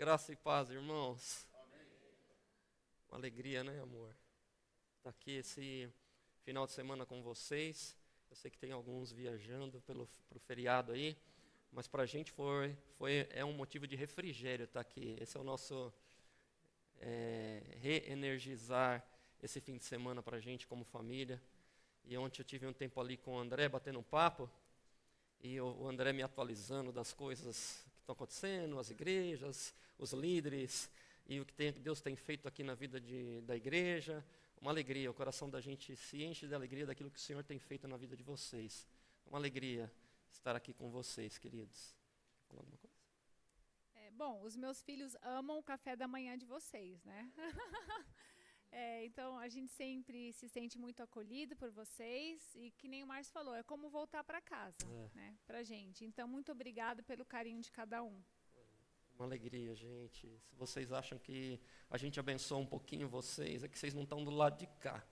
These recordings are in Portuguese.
Graça e paz, irmãos. Uma alegria, né, amor? Estar aqui esse final de semana com vocês. Eu sei que tem alguns viajando pro feriado aí, mas para a gente é um motivo de refrigério estar aqui. Esse é o nosso reenergizar esse fim de semana para a gente como família. E ontem eu tive um tempo ali com o André, batendo um papo, e o André me atualizando das coisas que estão acontecendo, as igrejas, os líderes, e o que Deus tem feito aqui na vida da igreja. Uma alegria, o coração da gente se enche de alegria daquilo que o Senhor tem feito na vida de vocês. Uma alegria estar aqui com vocês, queridos. Quer falar alguma coisa? Bom, os meus filhos amam o café da manhã de vocês, né? Então, a gente sempre se sente muito acolhido por vocês e, que nem o Márcio falou, é como voltar para casa, né, pra gente. Então, muito obrigado pelo carinho de cada um. Uma alegria, gente. Se vocês acham que a gente abençoa um pouquinho vocês, é que vocês não estão do lado de cá.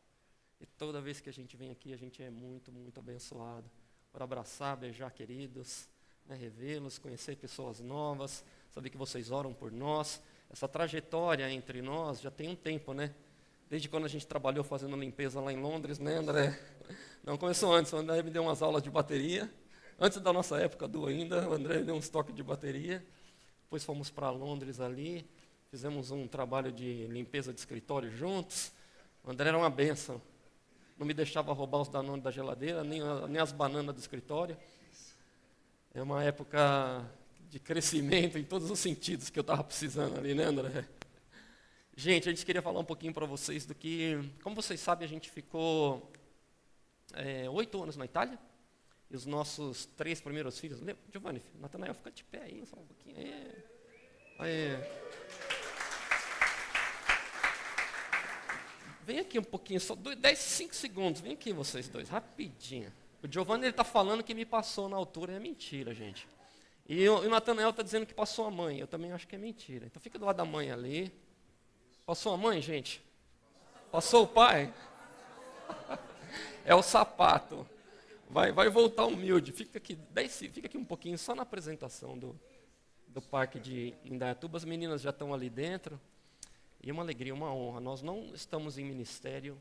E toda vez que a gente vem aqui, a gente é muito, muito abençoado. Por abraçar, beijar queridos, né, revê-los, conhecer pessoas novas, saber que vocês oram por nós. Essa trajetória entre nós já tem um tempo, né? Desde quando a gente trabalhou fazendo limpeza lá em Londres, né, André? Não, começou antes. O André me deu umas aulas de bateria. Antes da nossa época do ainda, o André me deu uns toques de bateria. Depois fomos para Londres ali, fizemos um trabalho de limpeza de escritório juntos. O André era uma bênção. Não me deixava roubar os Danone da geladeira, nem as bananas do escritório. É uma época de crescimento em todos os sentidos que eu estava precisando ali, né, André? Gente, a gente queria falar um pouquinho para vocês do que... Como vocês sabem, a gente ficou 8 anos na Itália. E os nossos 3 primeiros filhos... Giovanni, Natanael, fica de pé aí, só um pouquinho. Aí. Vem aqui um pouquinho, só 5 segundos. Vem aqui vocês dois, rapidinho. O Giovanni está falando que me passou na altura, é mentira, gente. E o Natanael está dizendo que passou a mãe. Eu também acho que é mentira. Então fica do lado da mãe ali. Passou a mãe, gente? Passou o pai? É o sapato. Vai voltar humilde. Fica aqui um pouquinho só na apresentação do parque de Indaiatuba. As meninas já estão ali dentro. E uma alegria, uma honra. Nós não estamos em ministério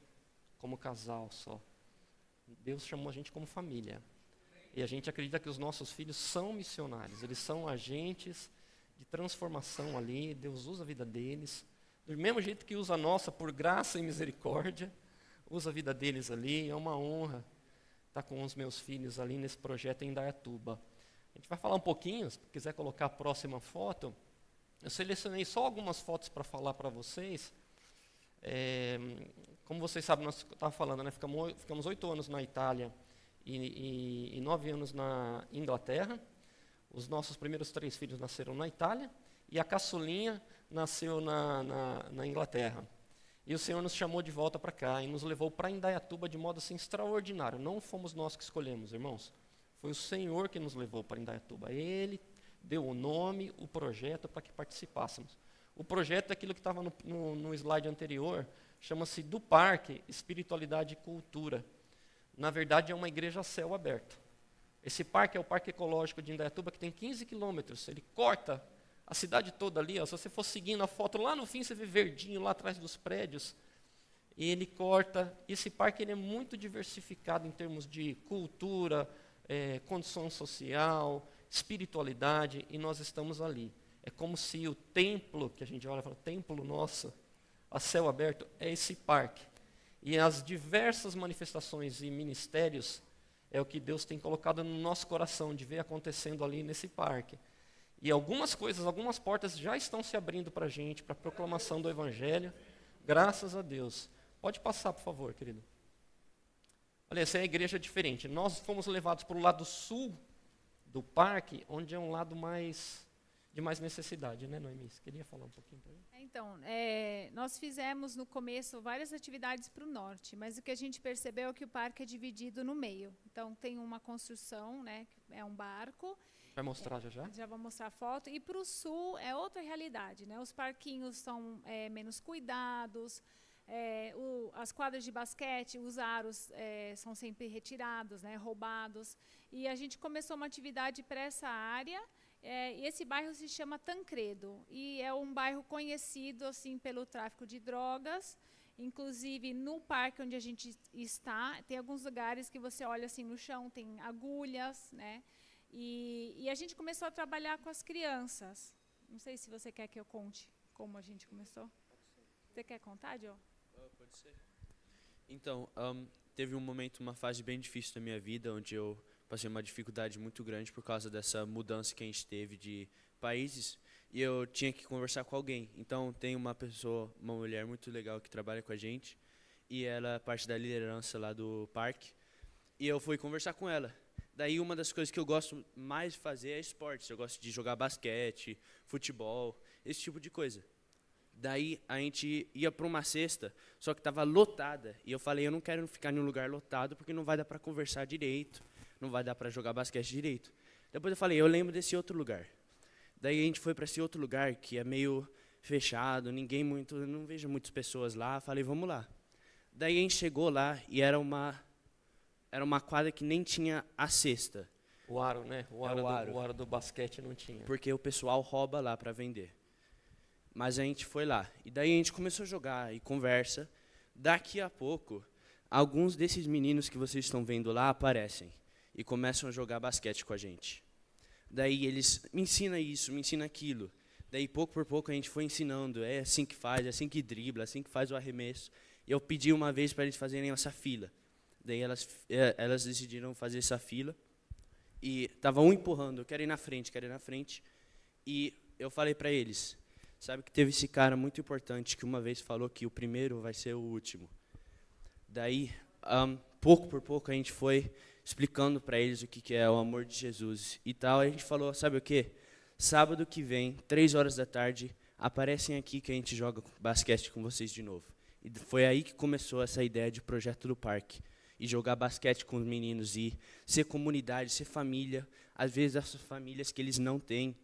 como casal só. Deus chamou a gente como família. E a gente acredita que os nossos filhos são missionários. Eles são agentes de transformação ali. Deus usa a vida deles. Do mesmo jeito que usa a nossa, por graça e misericórdia. Usa a vida deles ali. É uma honra estar com os meus filhos ali nesse projeto em Indaiatuba. A gente vai falar um pouquinho, se quiser colocar a próxima foto. Eu selecionei só algumas fotos para falar para vocês. Como vocês sabem, nós estávamos falando, né? Ficamos 8 anos na Itália e 9 anos na Inglaterra. Os nossos primeiros 3 filhos nasceram na Itália e a caçulinha nasceu na Inglaterra. E o Senhor nos chamou de volta para cá e nos levou para Indaiatuba de modo assim extraordinário. Não fomos nós que escolhemos, irmãos. Foi o Senhor que nos levou para Indaiatuba. Ele deu o nome, o projeto para que participássemos. O projeto é aquilo que estava no slide anterior, chama-se do Parque, Espiritualidade e Cultura. Na verdade, é uma igreja a céu aberto. Esse parque é o Parque Ecológico de Indaiatuba, que tem 15 quilômetros. Ele corta a cidade toda ali, ó. Se você for seguindo a foto, lá no fim você vê verdinho lá atrás dos prédios. E ele corta. Esse parque ele é muito diversificado em termos de cultura, condição social, espiritualidade, e nós estamos ali. É como se o templo, que a gente olha e fala, templo nosso, a céu aberto, é esse parque. E as diversas manifestações e ministérios é o que Deus tem colocado no nosso coração, de ver acontecendo ali nesse parque. E algumas coisas, algumas portas já estão se abrindo para a gente, para a proclamação do Evangelho, graças a Deus. Pode passar, por favor, querido. Olha, essa é a igreja diferente. Nós fomos levados para o lado sul do parque, onde é um lado de mais necessidade, né, Noemi? Você queria falar um pouquinho para ele? Então, nós fizemos no começo várias atividades para o norte, mas o que a gente percebeu é que o parque é dividido no meio. Então, tem uma construção, né, que é um barco. Vai mostrar já? Já vou mostrar a foto. E para o sul é outra realidade, né? Os parquinhos são menos cuidados, as quadras de basquete, os aros são sempre retirados, né, roubados. E a gente começou uma atividade para essa área E esse bairro se chama Tancredo, e é um bairro conhecido assim pelo tráfico de drogas. Inclusive, no parque onde a gente está, tem alguns lugares que você olha assim no chão, tem agulhas, né? E a gente começou a trabalhar com as crianças. Não sei se você quer que eu conte como a gente começou. Você quer contar, Joe? Pode ser. Então, teve um momento, uma fase bem difícil da minha vida, onde eu passei uma dificuldade muito grande por causa dessa mudança que a gente teve de países, e eu tinha que conversar com alguém. Então, tem uma pessoa, uma mulher muito legal que trabalha com a gente, e ela é parte da liderança lá do parque, e eu fui conversar com ela. Daí, uma das coisas que eu gosto mais de fazer é esportes. Eu gosto de jogar basquete, futebol, esse tipo de coisa. Daí a gente ia para uma cesta, só que estava lotada. E eu falei, eu não quero ficar em um lugar lotado, porque não vai dar para conversar direito, não vai dar para jogar basquete direito. Depois eu falei, eu lembro desse outro lugar. Daí a gente foi para esse outro lugar, que é meio fechado, eu não vejo muitas pessoas lá. Falei, vamos lá. Daí a gente chegou lá e era uma quadra que nem tinha a cesta. O aro, né? O aro do basquete não tinha. Porque o pessoal rouba lá para vender. Mas a gente foi lá. E daí a gente começou a jogar e conversa. Daqui a pouco, alguns desses meninos que vocês estão vendo lá aparecem e começam a jogar basquete com a gente. Daí eles, me ensina isso, me ensina aquilo. Daí, pouco por pouco, a gente foi ensinando. É assim que faz, é assim que dribla, é assim que faz o arremesso. Eu pedi uma vez para eles fazerem essa fila. Daí elas decidiram fazer essa fila. E estava um empurrando, eu quero ir na frente, quero ir na frente. E eu falei para eles, sabe que teve esse cara muito importante que uma vez falou que o primeiro vai ser o último. Daí, pouco por pouco, a gente foi explicando para eles o que é o amor de Jesus e tal. A gente falou, sabe o quê? Sábado que vem, 3 horas da tarde, aparecem aqui que a gente joga basquete com vocês de novo. E foi aí que começou essa ideia de projeto do parque. E jogar basquete com os meninos, e ser comunidade, ser família. Às vezes, essas famílias que eles não têm,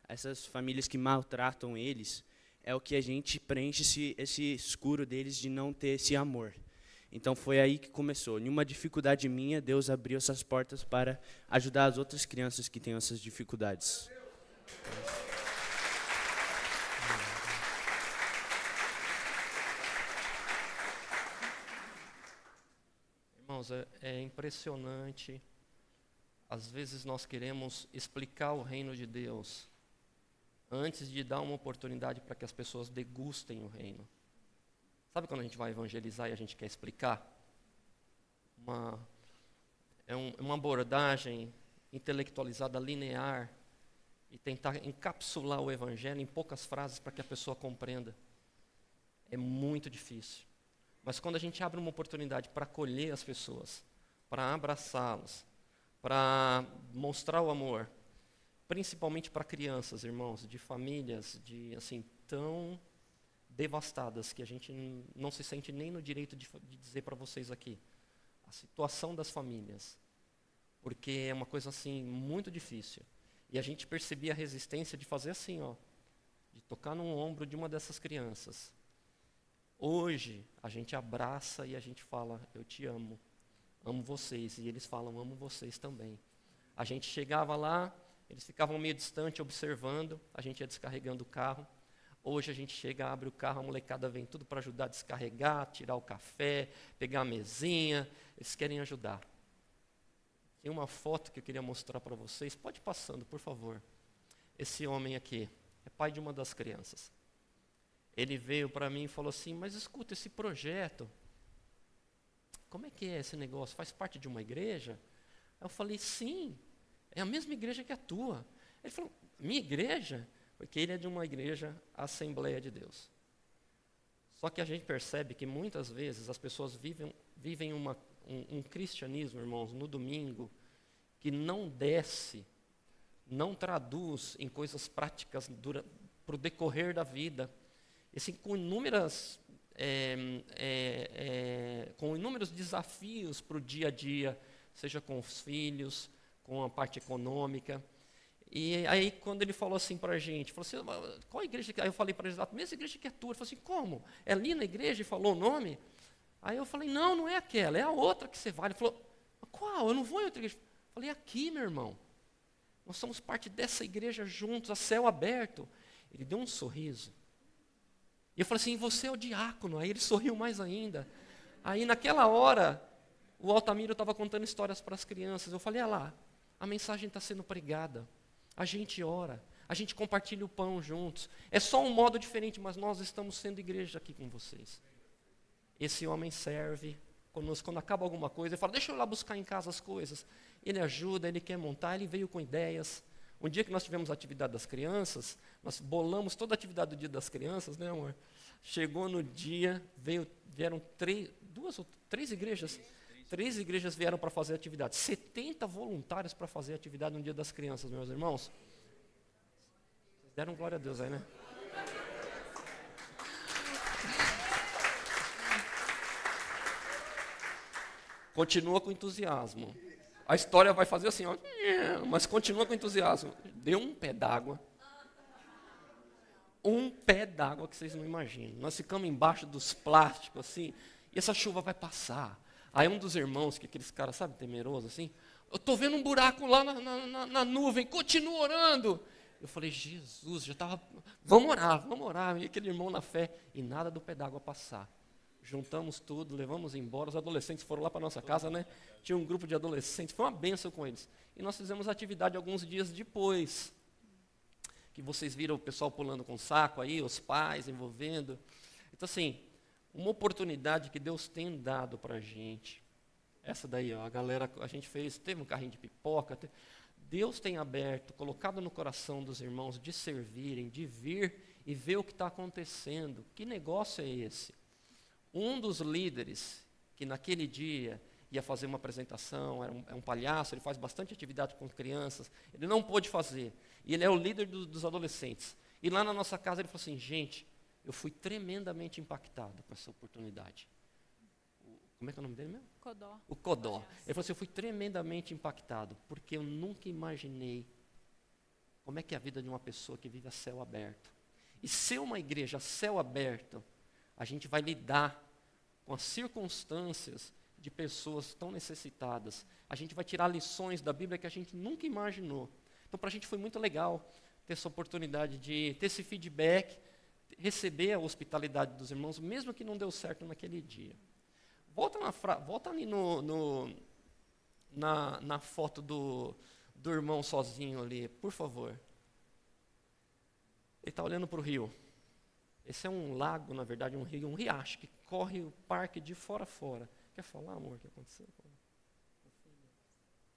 essas famílias que maltratam eles, é o que a gente preenche esse escuro deles de não ter esse amor. Então, foi aí que começou. Em uma dificuldade minha, Deus abriu essas portas para ajudar as outras crianças que têm essas dificuldades. Irmãos, é impressionante. Às vezes nós queremos explicar o reino de Deus antes de dar uma oportunidade para que as pessoas degustem o reino. Sabe quando a gente vai evangelizar e a gente quer explicar? Uma abordagem intelectualizada, linear, e tentar encapsular o evangelho em poucas frases para que a pessoa compreenda. É muito difícil. Mas quando a gente abre uma oportunidade para acolher as pessoas, para abraçá-los, para mostrar o amor, principalmente para crianças, irmãos, de famílias tão devastadas que a gente não se sente nem no direito de dizer para vocês aqui a situação das famílias, porque é uma coisa assim muito difícil. E a gente percebia a resistência de fazer assim, de tocar no ombro de uma dessas crianças. Hoje, a gente abraça e a gente fala, eu te amo vocês. E eles falam, amo vocês também. A gente chegava lá, eles ficavam meio distante observando, a gente ia descarregando o carro. Hoje a gente chega, abre o carro, a molecada vem tudo para ajudar a descarregar, tirar o café, pegar a mesinha, eles querem ajudar. Tem uma foto que eu queria mostrar para vocês, pode ir passando, por favor. Esse homem aqui é pai de uma das crianças. Ele veio para mim e falou assim, mas escuta, esse projeto, como é que é esse negócio? Faz parte de uma igreja? Aí eu falei, sim, é a mesma igreja que a tua. Ele falou, minha igreja? Porque ele é de uma igreja Assembleia de Deus. Só que a gente percebe que muitas vezes as pessoas vivem um cristianismo, irmãos, no domingo, que não desce, não traduz em coisas práticas para o decorrer da vida. Assim, com inúmeros desafios para o dia a dia, seja com os filhos, com a parte econômica. E aí, quando ele falou assim para a gente, falou assim, qual igreja que... Aí eu falei para ele, a mesma igreja que é tua. Ele falou assim, como? É ali na igreja? E falou o nome. Aí eu falei, não é aquela, é a outra que você vai. Ele falou, qual? Eu não vou em outra igreja. Eu falei, aqui, meu irmão. Nós somos parte dessa igreja juntos, a céu aberto. Ele deu um sorriso. E eu falei assim, você é o diácono. Aí ele sorriu mais ainda. Aí naquela hora, o Altamiro estava contando histórias para as crianças. Eu falei, olha lá, a mensagem está sendo pregada. A gente ora, a gente compartilha o pão juntos. É só um modo diferente, mas nós estamos sendo igreja aqui com vocês. Esse homem serve conosco. Quando acaba alguma coisa, ele fala, deixa eu ir lá buscar em casa as coisas. Ele ajuda, ele quer montar, ele veio com ideias. Um dia que nós tivemos a atividade das crianças, nós bolamos toda a atividade do dia das crianças, né, amor? Chegou no dia, vieram três igrejas. Três igrejas vieram para fazer a atividade. 70 voluntários para fazer a atividade no dia das crianças, meus irmãos. Vocês deram glória a Deus aí, né? Continua com entusiasmo. A história vai fazer assim, ó, mas continua com entusiasmo. Deu um pé d'água. Um pé d'água que vocês não imaginam. Nós ficamos embaixo dos plásticos, assim, e essa chuva vai passar. Aí um dos irmãos, que aqueles caras, sabe, temeroso, assim, eu estou vendo um buraco lá na nuvem, continua orando. Eu falei, Jesus, já estava, vamos orar. E aquele irmão na fé, e nada do pé d'água passar. Juntamos tudo, levamos embora, os adolescentes foram lá para a nossa casa, né? Tinha um grupo de adolescentes, foi uma bênção com eles. E nós fizemos atividade alguns dias depois, que vocês viram o pessoal pulando com saco aí, os pais envolvendo. Então, assim, uma oportunidade que Deus tem dado para a gente. Essa daí, ó, a galera, a gente fez, teve um carrinho de pipoca. Deus tem aberto, colocado no coração dos irmãos de servirem, de vir e ver o que está acontecendo. Que negócio é esse? Um dos líderes, que naquele dia ia fazer uma apresentação, é um palhaço, ele faz bastante atividade com crianças, ele não pôde fazer, e ele é o líder dos adolescentes. E lá na nossa casa ele falou assim, gente, eu fui tremendamente impactado com essa oportunidade. Como é que é o nome dele mesmo? Codó. O Codó. Ele falou assim, eu fui tremendamente impactado, porque eu nunca imaginei como é que é a vida de uma pessoa que vive a céu aberto. E ser uma igreja a céu aberto, a gente vai lidar com as circunstâncias de pessoas tão necessitadas. A gente vai tirar lições da Bíblia que a gente nunca imaginou. Então, para a gente foi muito legal ter essa oportunidade de ter esse feedback, receber a hospitalidade dos irmãos, mesmo que não deu certo naquele dia. Volta ali na foto do irmão sozinho ali, por favor. Ele está olhando para o rio. Esse é um lago, na verdade, um rio, um riacho, que corre o parque de fora a fora. Quer falar, amor, o que aconteceu?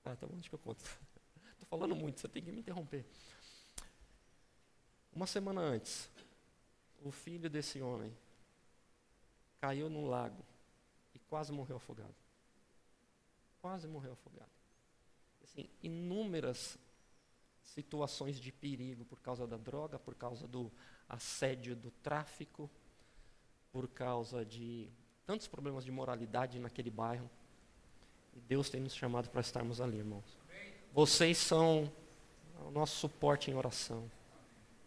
Ah, tá bom, deixa que eu conto. Estou falando muito, você tem que me interromper. Uma semana antes, o filho desse homem caiu num lago e quase morreu afogado. Quase morreu afogado. Assim, inúmeras situações de perigo por causa da droga, por causa do assédio do tráfico, por causa de tantos problemas de moralidade naquele bairro. E Deus tem nos chamado para estarmos ali, irmãos. Vocês são o nosso suporte em oração.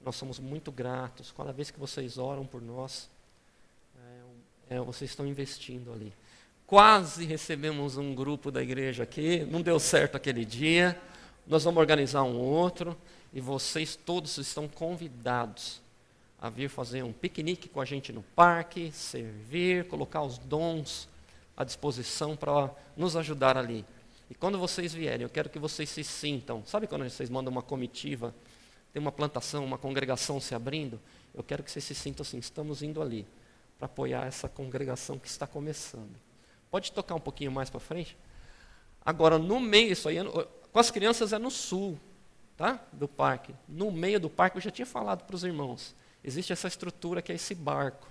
Nós somos muito gratos. Cada vez que vocês oram por nós, vocês estão investindo ali. Quase recebemos um grupo da igreja aqui, não deu certo aquele dia. Nós vamos organizar um outro, e vocês todos estão convidados a vir fazer um piquenique com a gente no parque, servir, colocar os dons à disposição para nos ajudar ali. E quando vocês vierem, eu quero que vocês se sintam, sabe quando vocês mandam uma comitiva, tem uma plantação, uma congregação se abrindo? Eu quero que vocês se sintam assim, estamos indo ali para apoiar essa congregação que está começando. Pode tocar um pouquinho mais para frente? Agora, no meio, isso aí, com as crianças é no sul, tá? Do parque. No meio do parque, eu já tinha falado para os irmãos, existe essa estrutura que é esse barco.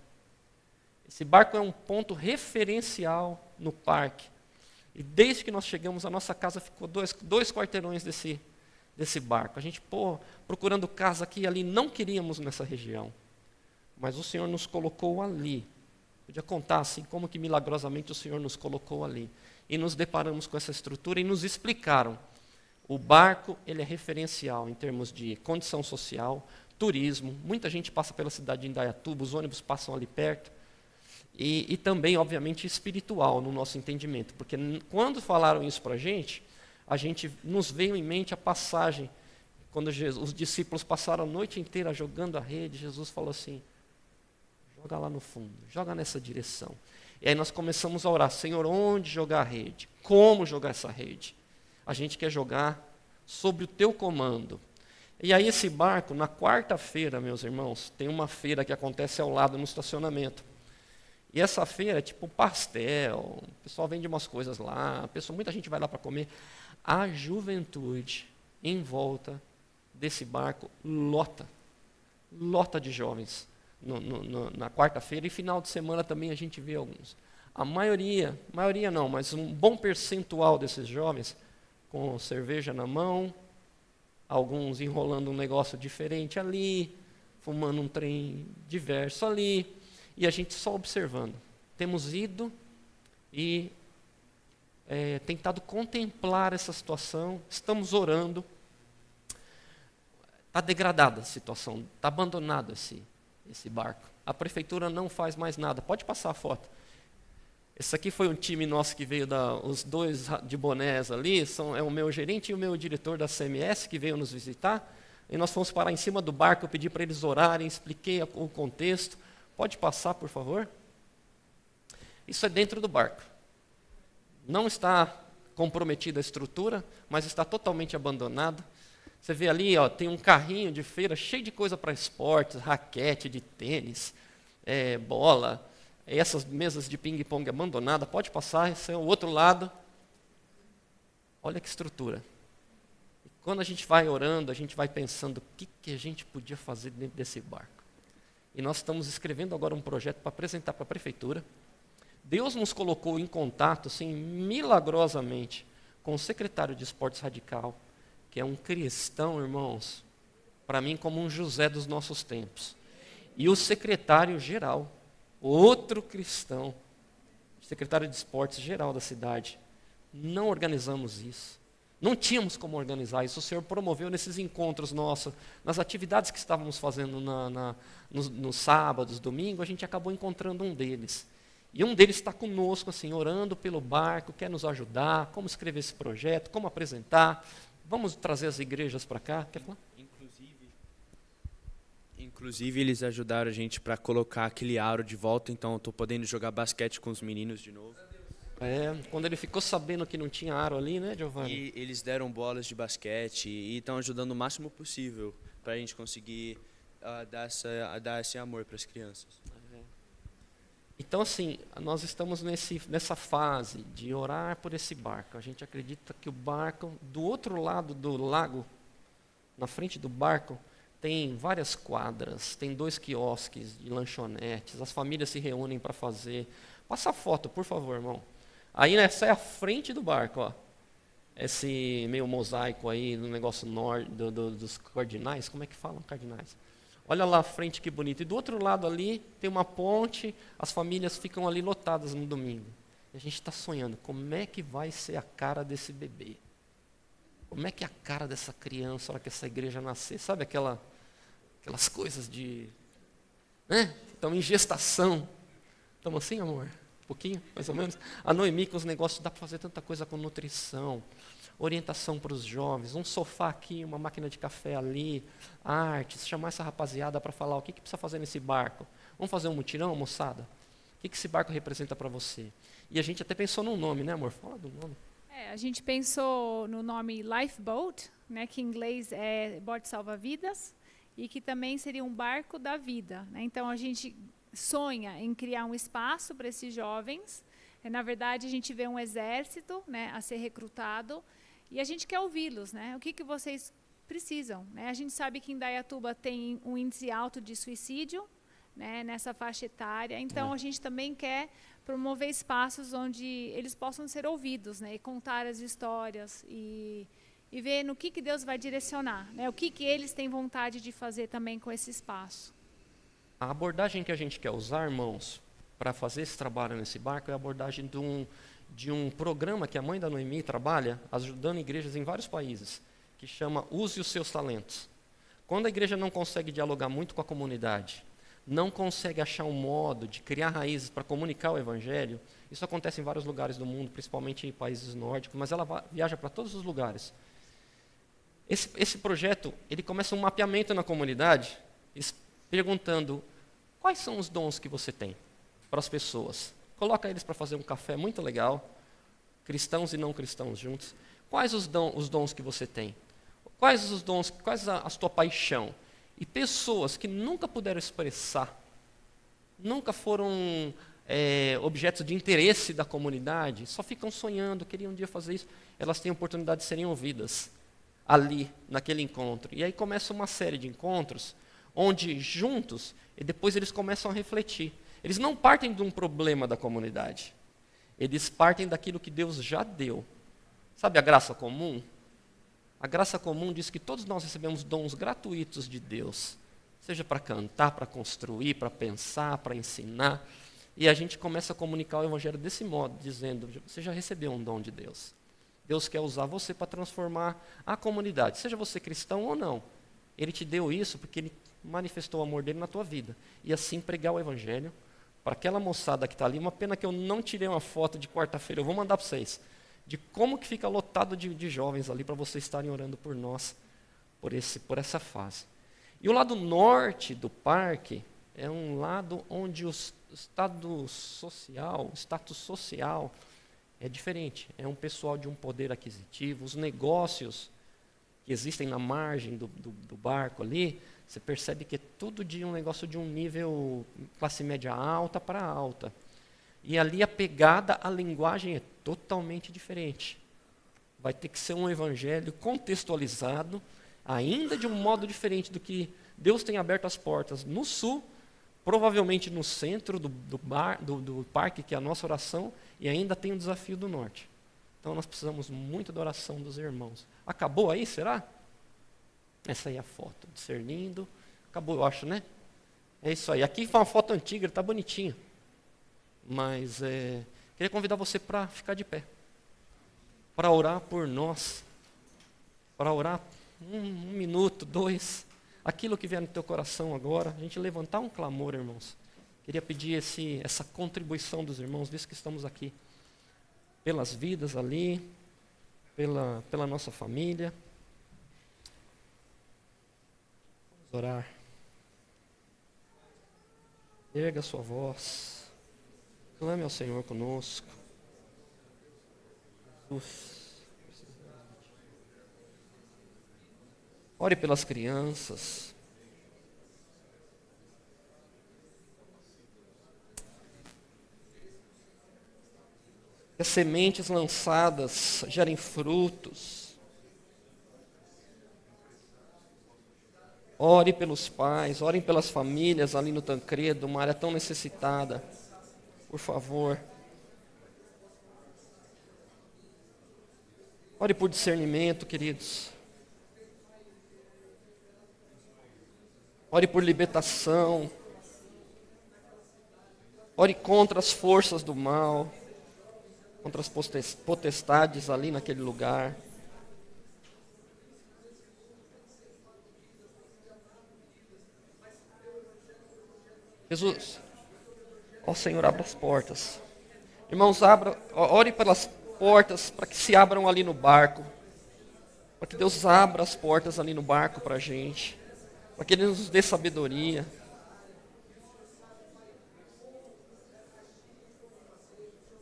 Esse barco é um ponto referencial no parque. E desde que nós chegamos, a nossa casa ficou dois quarteirões desse barco. A gente, procurando casa aqui e ali, não queríamos nessa região. Mas o Senhor nos colocou ali. Podia contar assim, como que milagrosamente o Senhor nos colocou ali. E nos deparamos com essa estrutura e nos explicaram. O barco, ele é referencial em termos de condição social, turismo. Muita gente passa pela cidade de Indaiatuba, os ônibus passam ali perto. E também, obviamente, espiritual no nosso entendimento. Porque quando falaram isso para a gente nos veio em mente a passagem Quando os discípulos passaram a noite inteira jogando a rede, Jesus falou assim, joga lá no fundo, joga nessa direção. E aí nós começamos a orar, Senhor, onde jogar a rede? Como jogar essa rede? A gente quer jogar sob o teu comando. E aí esse barco, na quarta-feira, meus irmãos, tem uma feira que acontece ao lado no estacionamento. E essa feira é tipo pastel, o pessoal vende umas coisas lá, muita gente vai lá para comer. A juventude em volta desse barco lota de jovens na quarta-feira, e final de semana também a gente vê alguns. A maioria não, mas um bom percentual desses jovens com cerveja na mão, alguns enrolando um negócio diferente ali, fumando um trem diverso ali, e a gente só observando. Temos ido e tentado contemplar essa situação, estamos orando. Está degradada a situação, está abandonado esse barco. A prefeitura não faz mais nada. Pode passar a foto. Esse aqui foi um time nosso que veio, os dois de bonés ali, é o meu gerente e o meu diretor da CMS que veio nos visitar. E nós fomos parar em cima do barco, eu pedi para eles orarem, expliquei o contexto. Pode passar, por favor? Isso é dentro do barco. Não está comprometida a estrutura, mas está totalmente abandonado. Você vê ali, ó, tem um carrinho de feira cheio de coisa para esportes, raquete de tênis, bola, essas mesas de ping-pong abandonadas. Pode passar, esse é o outro lado. Olha que estrutura. E quando a gente vai orando, a gente vai pensando o que a gente podia fazer dentro desse barco. E nós estamos escrevendo agora um projeto para apresentar para a prefeitura. Deus nos colocou em contato, assim, milagrosamente, com o secretário de Esportes Radical, que é um cristão, irmãos, para mim como um José dos nossos tempos. E o secretário-geral, outro cristão, secretário de esportes geral da cidade. Não organizamos isso. Não tínhamos como organizar isso. O Senhor promoveu nesses encontros nossos, nas atividades que estávamos fazendo nos sábados, domingo, a gente acabou encontrando um deles. E um deles está conosco, assim, orando pelo barco, quer nos ajudar, como escrever esse projeto, como apresentar. Vamos trazer as igrejas para cá? Quer falar? Inclusive, eles ajudaram a gente para colocar aquele aro de volta, então eu estou podendo jogar basquete com os meninos de novo. Quando ele ficou sabendo que não tinha aro ali, né, Giovanni? E eles deram bolas de basquete e estão ajudando o máximo possível para a gente conseguir dar esse amor para as crianças. Então, assim, nós estamos nessa fase de orar por esse barco. A gente acredita que o barco, do outro lado do lago, na frente do barco, tem várias quadras, tem 2 quiosques de lanchonetes, as famílias se reúnem para fazer. Passa a foto, por favor, irmão. Aí essa é a frente do barco, ó. Esse meio mosaico aí, no negócio dos cardinais, como é que falam cardinais? Olha lá a frente que bonito. E do outro lado ali tem uma ponte, as famílias ficam ali lotadas no domingo. E a gente está sonhando, como é que vai ser a cara desse bebê? Como é que é a cara dessa criança na hora que essa igreja nascer? Sabe aquelas coisas de... né? Estão em gestação. Estamos assim, amor? Um pouquinho, mais ou menos. A Noemi com os negócios, dá para fazer tanta coisa com nutrição, orientação para os jovens, um sofá aqui, uma máquina de café ali, artes, chamar essa rapaziada para falar o que precisa fazer nesse barco. Vamos fazer um mutirão, moçada? O que esse barco representa para você? E a gente até pensou num nome, né, amor? Fala do nome. A gente pensou no nome Lifeboat, né, que em inglês é bote salva-vidas, e que também seria um barco da vida, né? Então, a gente sonha em criar um espaço para esses jovens. Na verdade, a gente vê um exército, né, a ser recrutado, e a gente quer ouvi-los, né? O que vocês precisam, né? A gente sabe que em Indaiatuba tem um índice alto de suicídio, né, nessa faixa etária. Então, a gente também quer promover espaços onde eles possam ser ouvidos, né, e contar as histórias e ver no que Deus vai direcionar, né? O que eles têm vontade de fazer também com esse espaço. A abordagem que a gente quer usar, irmãos, para fazer esse trabalho nesse barco é a abordagem de um programa que a mãe da Noemi trabalha, ajudando igrejas em vários países, que chama Use os Seus Talentos. Quando a igreja não consegue dialogar muito com a comunidade, não consegue achar um modo de criar raízes para comunicar o evangelho, isso acontece em vários lugares do mundo, principalmente em países nórdicos, mas ela viaja para todos os lugares. Esse projeto, ele começa um mapeamento na comunidade, perguntando quais são os dons que você tem para as pessoas. Coloca eles para fazer um café muito legal, cristãos e não cristãos juntos. Quais os dons que você tem? Quais os dons, quais a tua paixão? E pessoas que nunca puderam expressar, nunca foram objetos de interesse da comunidade, só ficam sonhando, queriam um dia fazer isso, elas têm a oportunidade de serem ouvidas ali, naquele encontro. E aí começa uma série de encontros, onde juntos, e depois eles começam a refletir. Eles não partem de um problema da comunidade, eles partem daquilo que Deus já deu. Sabe a graça comum? A graça comum diz que todos nós recebemos dons gratuitos de Deus, seja para cantar, para construir, para pensar, para ensinar. E a gente começa a comunicar o evangelho desse modo, dizendo, você já recebeu um dom de Deus. Deus quer usar você para transformar a comunidade, seja você cristão ou não. Ele te deu isso porque Ele manifestou o amor dele na tua vida. E assim pregar o evangelho para aquela moçada que está ali. Uma pena que eu não tirei uma foto de quarta-feira, eu vou mandar para vocês, de como que fica lotado de jovens ali para vocês estarem orando por nós, por essa fase. E o lado norte do parque é um lado onde o status social é diferente. É um pessoal de um poder aquisitivo, os negócios que existem na margem do barco ali, você percebe que é tudo de um negócio de um nível classe média alta para alta. E ali a pegada, a linguagem é totalmente diferente. Vai ter que ser um evangelho contextualizado, ainda de um modo diferente do que Deus tem aberto as portas no sul, provavelmente no centro do parque, que é a nossa oração, e ainda tem o desafio do norte. Então nós precisamos muito da oração dos irmãos. Acabou aí, será? Essa aí é a foto, discernindo. Acabou, eu acho, né? É isso aí. Aqui foi uma foto antiga, está bonitinho. Mas queria convidar você para ficar de pé, para orar por nós, para orar um minuto, 2, aquilo que vier no teu coração agora, a gente levantar um clamor, irmãos. Queria pedir essa contribuição dos irmãos, visto que estamos aqui, pelas vidas ali, pela nossa família. Vamos orar. Erga a sua voz. Clame ao Senhor conosco. Jesus. Ore pelas crianças. Que as sementes lançadas gerem frutos. Ore pelos pais, orem pelas famílias ali no Tancredo, uma área tão necessitada. Por favor. Ore por discernimento, queridos. Ore por libertação. Ore contra as forças do mal, contra as potestades ali naquele lugar. Jesus, ó Senhor, abra as portas. Irmãos, ore pelas portas para que se abram ali no barco. Para que Deus abra as portas ali no barco para a gente. Para que Ele nos dê sabedoria.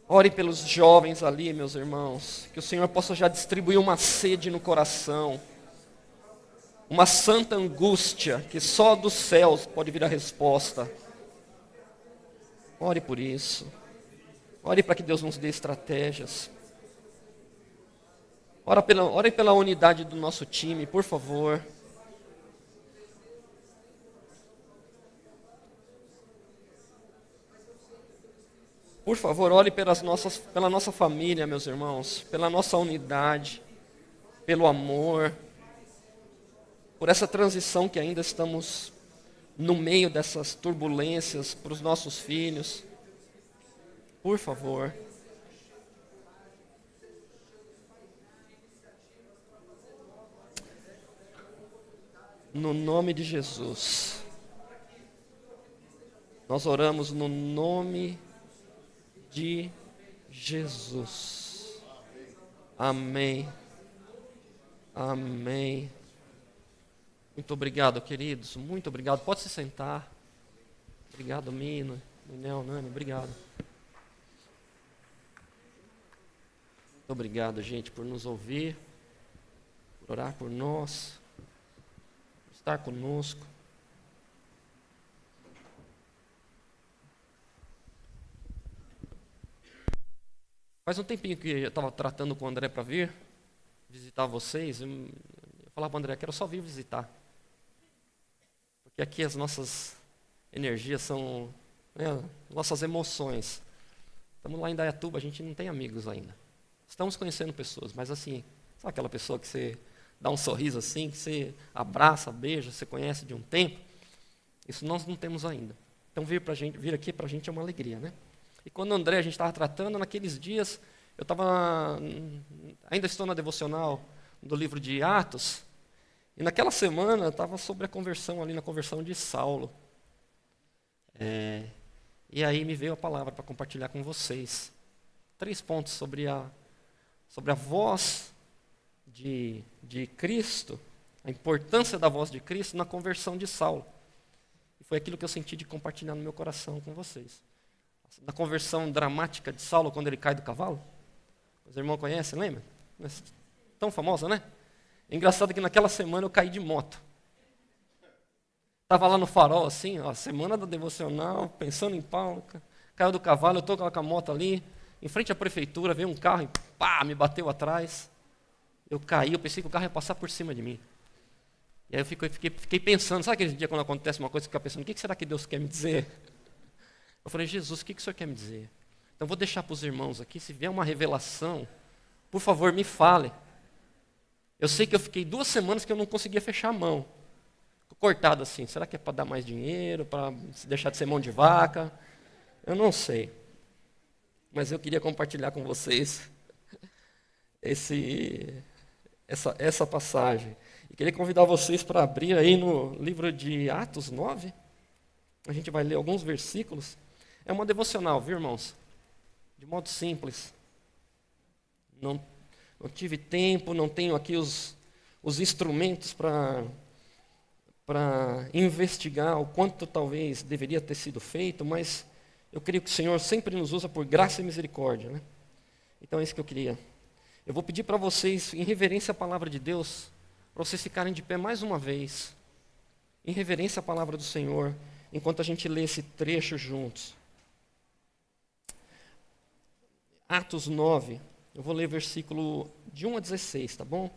Ore pelos jovens ali, meus irmãos. Que o Senhor possa já distribuir uma sede no coração. Uma santa angústia que só dos céus pode vir a resposta. Ore por isso. Ore para que Deus nos dê estratégias. Ore pela unidade do nosso time, por favor. Por favor, ore pela nossa família, meus irmãos. Pela nossa unidade. Pelo amor. Por essa transição que ainda estamos no meio dessas turbulências para os nossos filhos. Por favor. No nome de Jesus. Nós oramos no nome de Jesus. Amém. Amém. Muito obrigado, queridos. Muito obrigado. Pode se sentar. Obrigado, Mino, Minel, Nani, obrigado. Muito obrigado, gente, por nos ouvir, por orar por nós, por estar conosco. Faz um tempinho que eu estava tratando com o André para vir visitar vocês. Eu falava para o André, quero só vir visitar. Porque aqui as nossas energias são, né, nossas emoções. Estamos lá em Indaiatuba, a gente não tem amigos ainda. Estamos conhecendo pessoas, mas assim, sabe aquela pessoa que você dá um sorriso assim, que você abraça, beija, você conhece de um tempo? Isso nós não temos ainda. Então vir aqui para a gente é uma alegria, né? E quando o André, a gente estava tratando, naqueles dias, eu estava, ainda estou na devocional do livro de Atos, e naquela semana estava sobre a conversão ali, na conversão de Saulo. E aí me veio a palavra para compartilhar com vocês. 3 pontos sobre a voz de Cristo, a importância da voz de Cristo na conversão de Saulo. E foi aquilo que eu senti de compartilhar no meu coração com vocês. Na conversão dramática de Saulo, quando ele cai do cavalo. Os irmãos conhecem, lembra? Tão famosa, né? É engraçado que naquela semana eu caí de moto. Estava lá no farol, assim, ó, semana da devocional, pensando em Paulo. Caiu do cavalo, eu estou com a moto ali, em frente à prefeitura, veio um carro e pá, me bateu atrás. Eu caí, eu pensei que o carro ia passar por cima de mim. E aí eu fiquei pensando, sabe aquele dia quando acontece uma coisa, você fica pensando, o que será que Deus quer me dizer? Eu falei, Jesus, o que o Senhor quer me dizer? Então vou deixar para os irmãos aqui, se vier uma revelação, por favor, me fale. Eu sei que eu fiquei 2 semanas que eu não conseguia fechar a mão. Cortado assim, será que é para dar mais dinheiro, para deixar de ser mão de vaca? Eu não sei. Mas eu queria compartilhar com vocês essa passagem. E queria convidar vocês para abrir aí no livro de Atos 9. A gente vai ler alguns versículos. É uma devocional, viu, irmãos? De modo simples. Não tive tempo, não tenho aqui os instrumentos para investigar o quanto talvez deveria ter sido feito, mas eu creio que o Senhor sempre nos usa por graça e misericórdia, né? Então é isso que eu queria. Eu vou pedir para vocês, em reverência à palavra de Deus, para vocês ficarem de pé mais uma vez, em reverência à palavra do Senhor, enquanto a gente lê esse trecho juntos. Atos 9, eu vou ler versículo de 1 a 16, tá bom?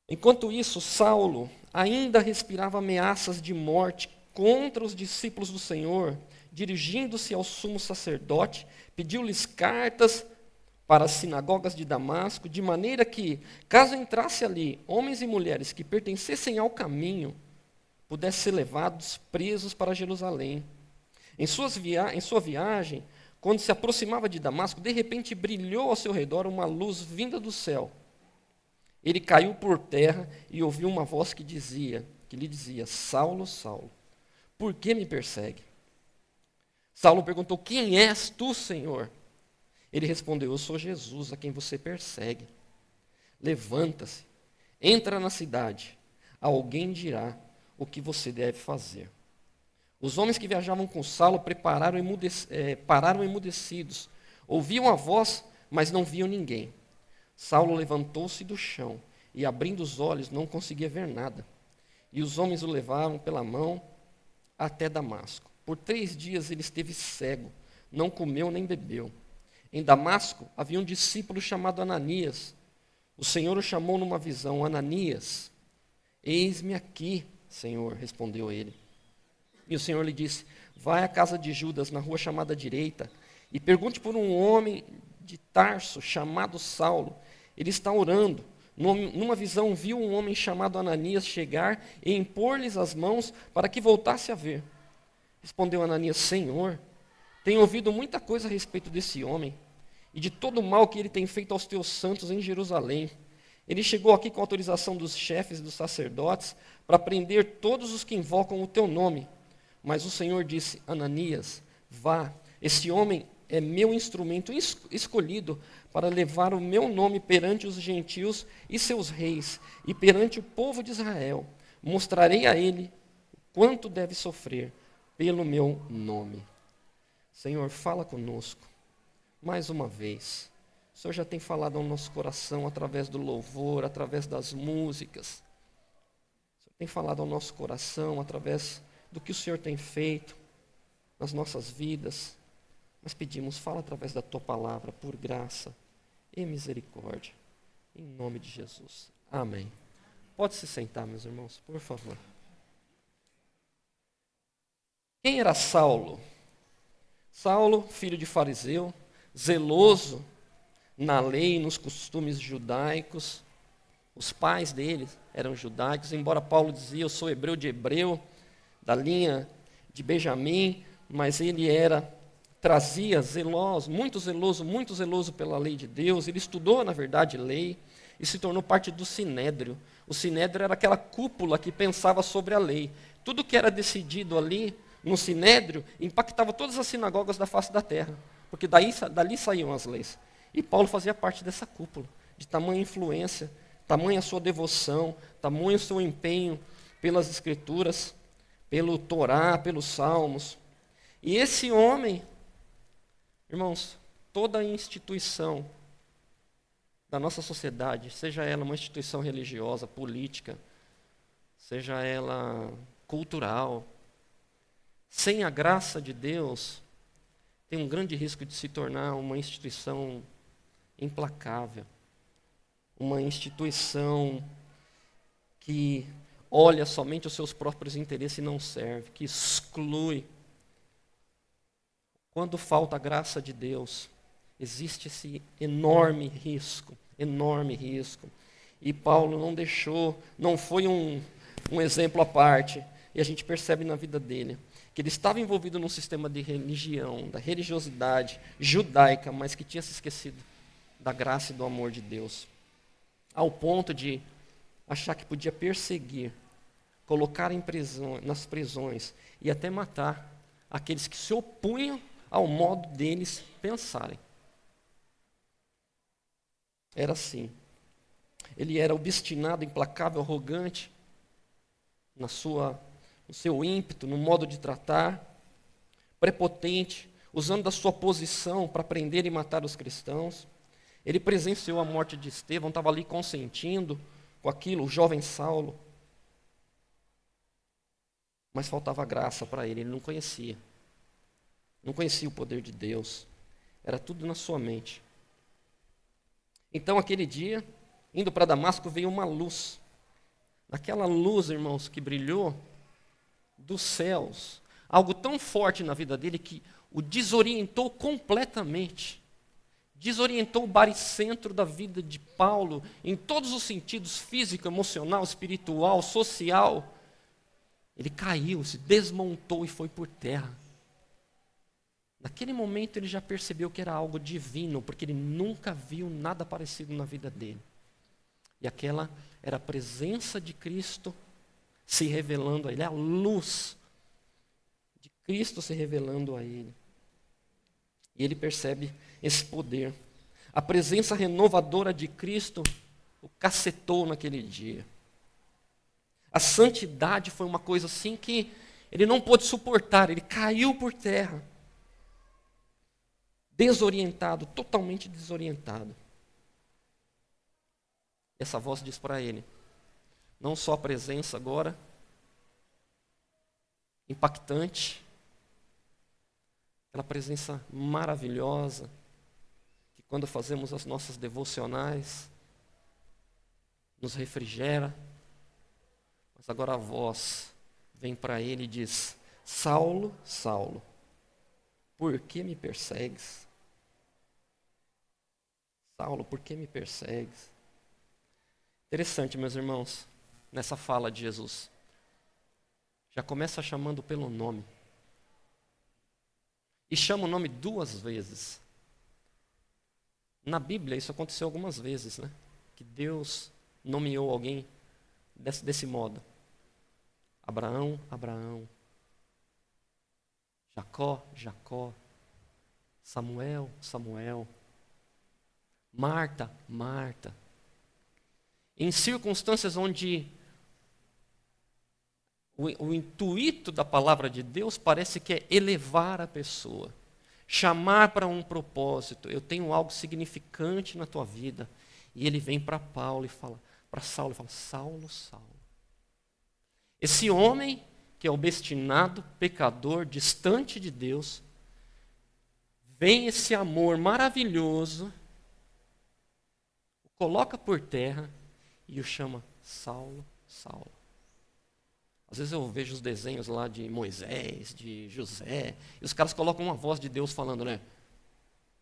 Enquanto isso, Saulo ainda respirava ameaças de morte contra os discípulos do Senhor. Dirigindo-se ao sumo sacerdote, pediu-lhes cartas para as sinagogas de Damasco, de maneira que, caso entrasse ali homens e mulheres que pertencessem ao caminho, pudessem ser levados presos para Jerusalém. Em sua viagem, quando se aproximava de Damasco, de repente brilhou ao seu redor uma luz vinda do céu. Ele caiu por terra e ouviu uma voz que lhe dizia, Saulo, Saulo, por que me persegue? Saulo perguntou, quem és tu, Senhor? Ele respondeu, eu sou Jesus, a quem você persegue. Levanta-se, entra na cidade, alguém dirá o que você deve fazer. Os homens que viajavam com Saulo pararam emudecidos, ouviam a voz, mas não viam ninguém. Saulo levantou-se do chão e, abrindo os olhos, não conseguia ver nada. E os homens o levaram pela mão até Damasco. Por 3 dias ele esteve cego, não comeu nem bebeu. Em Damasco havia um discípulo chamado Ananias. O Senhor o chamou numa visão, Ananias. Eis-me aqui, Senhor, respondeu ele. E o Senhor lhe disse, vai à casa de Judas, na rua chamada direita, e pergunte por um homem de Tarso, chamado Saulo. Ele está orando. Numa visão viu um homem chamado Ananias chegar e impor-lhes as mãos para que voltasse a ver. Respondeu Ananias, Senhor, tenho ouvido muita coisa a respeito desse homem e de todo o mal que ele tem feito aos teus santos em Jerusalém. Ele chegou aqui com autorização dos chefes e dos sacerdotes para prender todos os que invocam o teu nome. Mas o Senhor disse, Ananias, vá, esse homem é meu instrumento escolhido para levar o meu nome perante os gentios e seus reis, e perante o povo de Israel. Mostrarei a ele quanto deve sofrer pelo meu nome. Senhor, fala conosco, mais uma vez. O Senhor já tem falado ao nosso coração através do louvor, através das músicas. O Senhor tem falado ao nosso coração através do que o Senhor tem feito nas nossas vidas. Nós pedimos, fala através da Tua palavra, por graça e misericórdia. Em nome de Jesus. Amém. Pode se sentar, meus irmãos, por favor. Quem era Saulo? Saulo, filho de fariseu, zeloso na lei e nos costumes judaicos. Os pais dele eram judaicos, embora Paulo dizia, eu sou hebreu de hebreu, da linha de Benjamim, mas ele trazia muito zeloso pela lei de Deus. Ele estudou, na verdade, lei e se tornou parte do Sinédrio. O Sinédrio era aquela cúpula que pensava sobre a lei. Tudo que era decidido ali no Sinédrio impactava todas as sinagogas da face da terra, porque dali saíam as leis. E Paulo fazia parte dessa cúpula, de tamanha influência, tamanha sua devoção, tamanho seu empenho pelas Escrituras, pelo Torá, pelos Salmos. E esse homem, irmãos, toda a instituição da nossa sociedade, seja ela uma instituição religiosa, política, seja ela cultural, sem a graça de Deus, tem um grande risco de se tornar uma instituição implacável, uma instituição que olha somente os seus próprios interesses e não serve, que exclui. Quando falta a graça de Deus, existe esse enorme risco. E Paulo não deixou, não foi um exemplo à parte, e a gente percebe na vida dele, que ele estava envolvido num sistema de religião, da religiosidade judaica, mas que tinha se esquecido da graça e do amor de Deus, ao ponto de achar que podia perseguir, colocar nas prisões e até matar aqueles que se opunham ao modo deles pensarem. Era assim. Ele era obstinado, implacável, arrogante no seu ímpeto, no modo de tratar, prepotente, usando da sua posição para prender e matar os cristãos. Ele presenciou a morte de Estevão, estava ali consentindo com aquilo, o jovem Saulo. Mas faltava graça para ele não conhecia. Não conhecia o poder de Deus. Era tudo na sua mente. Então, aquele dia, indo para Damasco, veio uma luz. Aquela luz, irmãos, que brilhou dos céus. Algo tão forte na vida dele que o desorientou completamente. Desorientou o baricentro da vida de Paulo, em todos os sentidos, físico, emocional, espiritual, social. Ele caiu, se desmontou e foi por terra. Naquele momento ele já percebeu que era algo divino, porque ele nunca viu nada parecido na vida dele. E aquela era a presença de Cristo se revelando a ele, a luz de Cristo se revelando a ele. E ele percebe esse poder. A presença renovadora de Cristo o cacetou naquele dia. A santidade foi uma coisa assim que ele não pôde suportar, ele caiu por terra. Desorientado, totalmente desorientado. Essa voz diz para ele, não só a presença agora, impactante, aquela presença maravilhosa, que quando fazemos as nossas devocionais, nos refrigera, mas agora a voz vem para ele e diz, Saulo, Saulo, por que me persegues? Saulo, por que me persegues? Interessante, meus irmãos, nessa fala de Jesus. Já começa chamando pelo nome. E chama o nome 2 vezes. Na Bíblia isso aconteceu algumas vezes, né? Que Deus nomeou alguém desse modo. Abraão, Abraão. Jacó, Jacó. Samuel, Samuel. Marta, Marta. Em circunstâncias onde o intuito da palavra de Deus parece que é elevar a pessoa, chamar para um propósito. Eu tenho algo significante na tua vida. E ele vem para Paulo e fala, para Saulo, e fala, Saulo, Saulo. Esse homem que é obstinado, pecador, distante de Deus, vem esse amor maravilhoso, o coloca por terra e o chama Saulo, Saulo. Às vezes eu vejo os desenhos lá de Moisés, de José, e os caras colocam uma voz de Deus falando, né?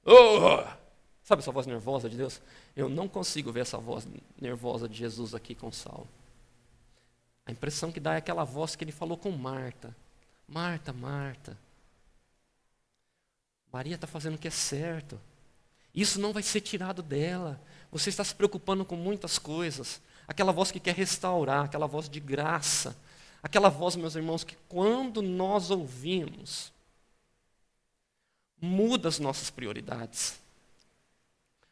Oh! Sabe essa voz nervosa de Deus? Eu não consigo ver essa voz nervosa de Jesus aqui com Saulo. A impressão que dá é aquela voz que ele falou com Marta. Marta, Marta. Maria está fazendo o que é certo. Isso não vai ser tirado dela. Você está se preocupando com muitas coisas. Aquela voz que quer restaurar, aquela voz de graça. Aquela voz, meus irmãos, que quando nós ouvimos, muda as nossas prioridades.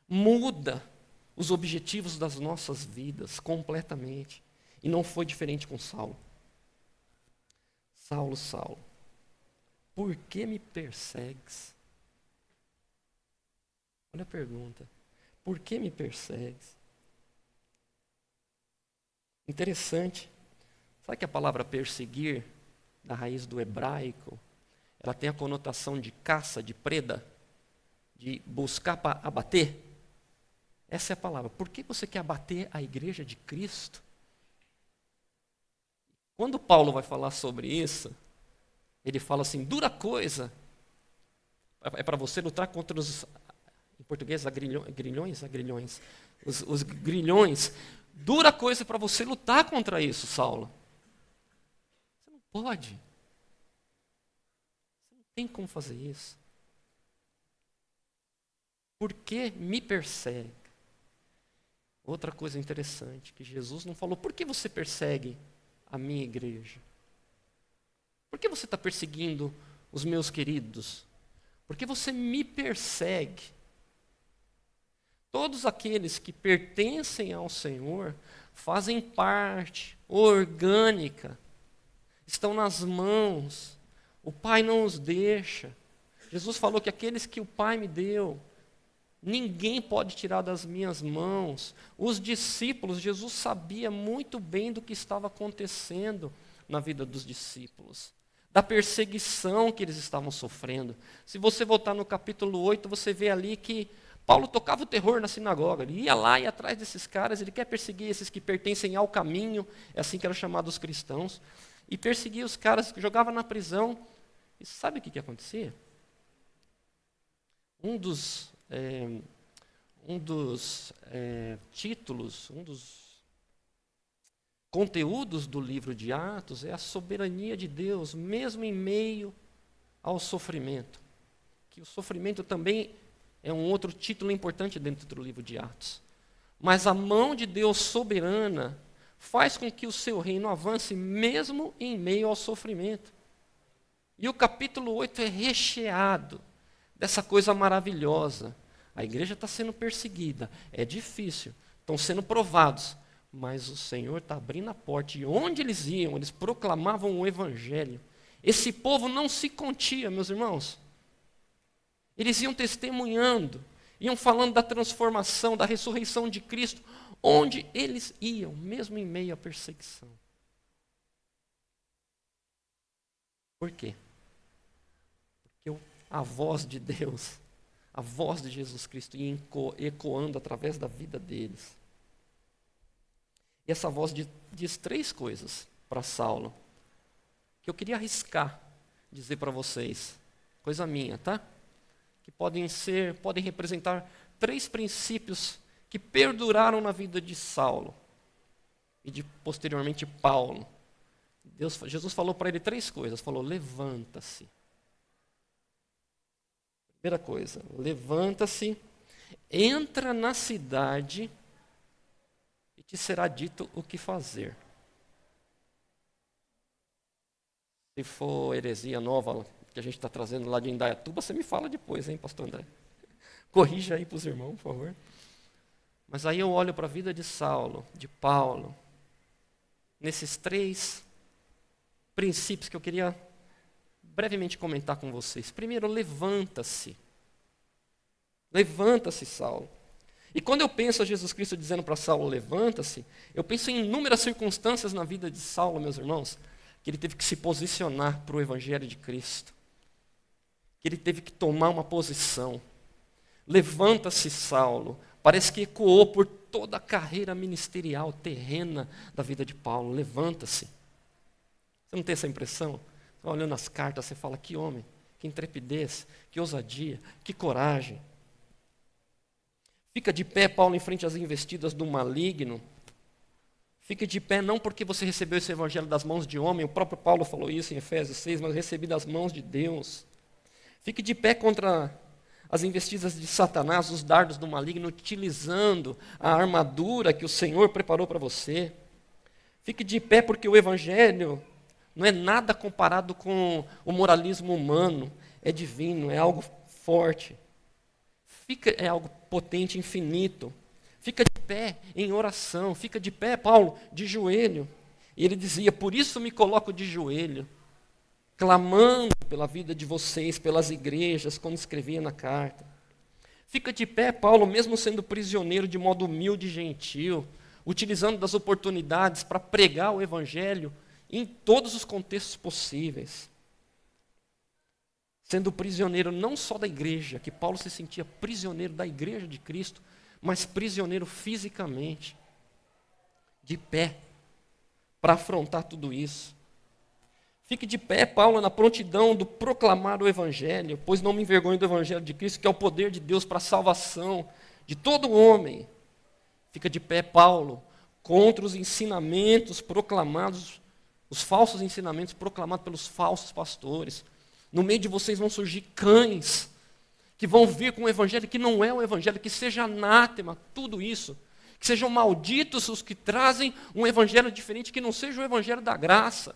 Muda os objetivos das nossas vidas completamente. E não foi diferente com Saulo. Saulo, Saulo, por que me persegues? Olha a pergunta. Por que me persegues? Interessante. Sabe que a palavra perseguir, da raiz do hebraico, ela tem a conotação de caça, de preda, de buscar para abater? Essa é a palavra. Por que você quer abater a igreja de Cristo? Quando Paulo vai falar sobre isso, ele fala assim, dura coisa é para você lutar contra os, em português, grilhões, os grilhões. Dura coisa para você lutar contra isso, Saulo. Você não pode. Você não tem como fazer isso. Por que me persegue? Outra coisa interessante, que Jesus não falou, por que você persegue a minha igreja? Por que você está perseguindo os meus queridos? Por que você me persegue? Todos aqueles que pertencem ao Senhor fazem parte orgânica, estão nas mãos. O Pai não os deixa. Jesus falou que aqueles que o Pai me deu, ninguém pode tirar das minhas mãos. Os discípulos, Jesus sabia muito bem do que estava acontecendo na vida dos discípulos, da perseguição que eles estavam sofrendo. Se você voltar no capítulo 8, você vê ali que Paulo tocava o terror na sinagoga. Ele ia lá e atrás desses caras, ele quer perseguir esses que pertencem ao caminho, é assim que eram chamados os cristãos, e perseguia os caras que jogavam na prisão. E sabe o que acontecia? Um dos títulos, um dos conteúdos do livro de Atos é a soberania de Deus, mesmo em meio ao sofrimento. Que o sofrimento também é um outro título importante dentro do livro de Atos. Mas a mão de Deus soberana faz com que o seu reino avance mesmo em meio ao sofrimento. E o capítulo 8 é recheado dessa coisa maravilhosa. A igreja está sendo perseguida, é difícil, estão sendo provados, mas o Senhor está abrindo a porta, e onde eles iam, eles proclamavam o Evangelho. Esse povo não se contia, meus irmãos. Eles iam testemunhando, iam falando da transformação, da ressurreição de Cristo, onde eles iam, mesmo em meio à perseguição. Por quê? Porque a voz de Deus, a voz de Jesus Cristo ia ecoando através da vida deles. E essa voz diz três coisas para Saulo, que eu queria arriscar dizer para vocês, coisa minha, tá? Que podem representar três princípios que perduraram na vida de Saulo e de posteriormente Paulo. Jesus falou para ele três coisas, falou, levanta-se. Primeira coisa, levanta-se, entra na cidade e te será dito o que fazer. Se for heresia nova que a gente está trazendo lá de Indaiatuba, você me fala depois, hein, pastor André? Corrija aí para os irmãos, por favor. Mas aí eu olho para a vida de Saulo, de Paulo, nesses 3 princípios que eu queria brevemente comentar com vocês. Primeiro, levanta-se. Levanta-se, Saulo. E quando eu penso a Jesus Cristo dizendo para Saulo, levanta-se, eu penso em inúmeras circunstâncias na vida de Saulo, meus irmãos, que ele teve que se posicionar para o Evangelho de Cristo. Que ele teve que tomar uma posição. Levanta-se, Saulo. Parece que ecoou por toda a carreira ministerial terrena da vida de Paulo. Levanta-se. Você não tem essa impressão? Olhando as cartas, você fala, que homem, que intrepidez, que ousadia, que coragem. Fica de pé, Paulo, em frente às investidas do maligno. Fica de pé não porque você recebeu esse evangelho das mãos de homem, o próprio Paulo falou isso em Efésios 6, mas recebi das mãos de Deus. Fique de pé contra as investidas de Satanás, os dardos do maligno, utilizando a armadura que o Senhor preparou para você. Fique de pé porque o evangelho não é nada comparado com o moralismo humano, é divino, é algo forte. É algo potente, infinito. Fica de pé em oração, fica de pé, Paulo, de joelho. E ele dizia, por isso me coloco de joelho, clamando pela vida de vocês, pelas igrejas, quando escrevia na carta. Fica de pé, Paulo, mesmo sendo prisioneiro de modo humilde e gentil, utilizando das oportunidades para pregar o evangelho em todos os contextos possíveis. Sendo prisioneiro não só da igreja, que Paulo se sentia prisioneiro da igreja de Cristo, mas prisioneiro fisicamente, de pé, para afrontar tudo isso. Fique de pé, Paulo, na prontidão do proclamar o evangelho, pois não me envergonho do evangelho de Cristo, que é o poder de Deus para a salvação de todo homem. Fica de pé, Paulo, contra os ensinamentos proclamados, os falsos ensinamentos proclamados pelos falsos pastores. No meio de vocês vão surgir cães, que vão vir com um evangelho que não é um evangelho, que seja anátema, tudo isso. Que sejam malditos os que trazem um evangelho diferente, que não seja o evangelho da graça.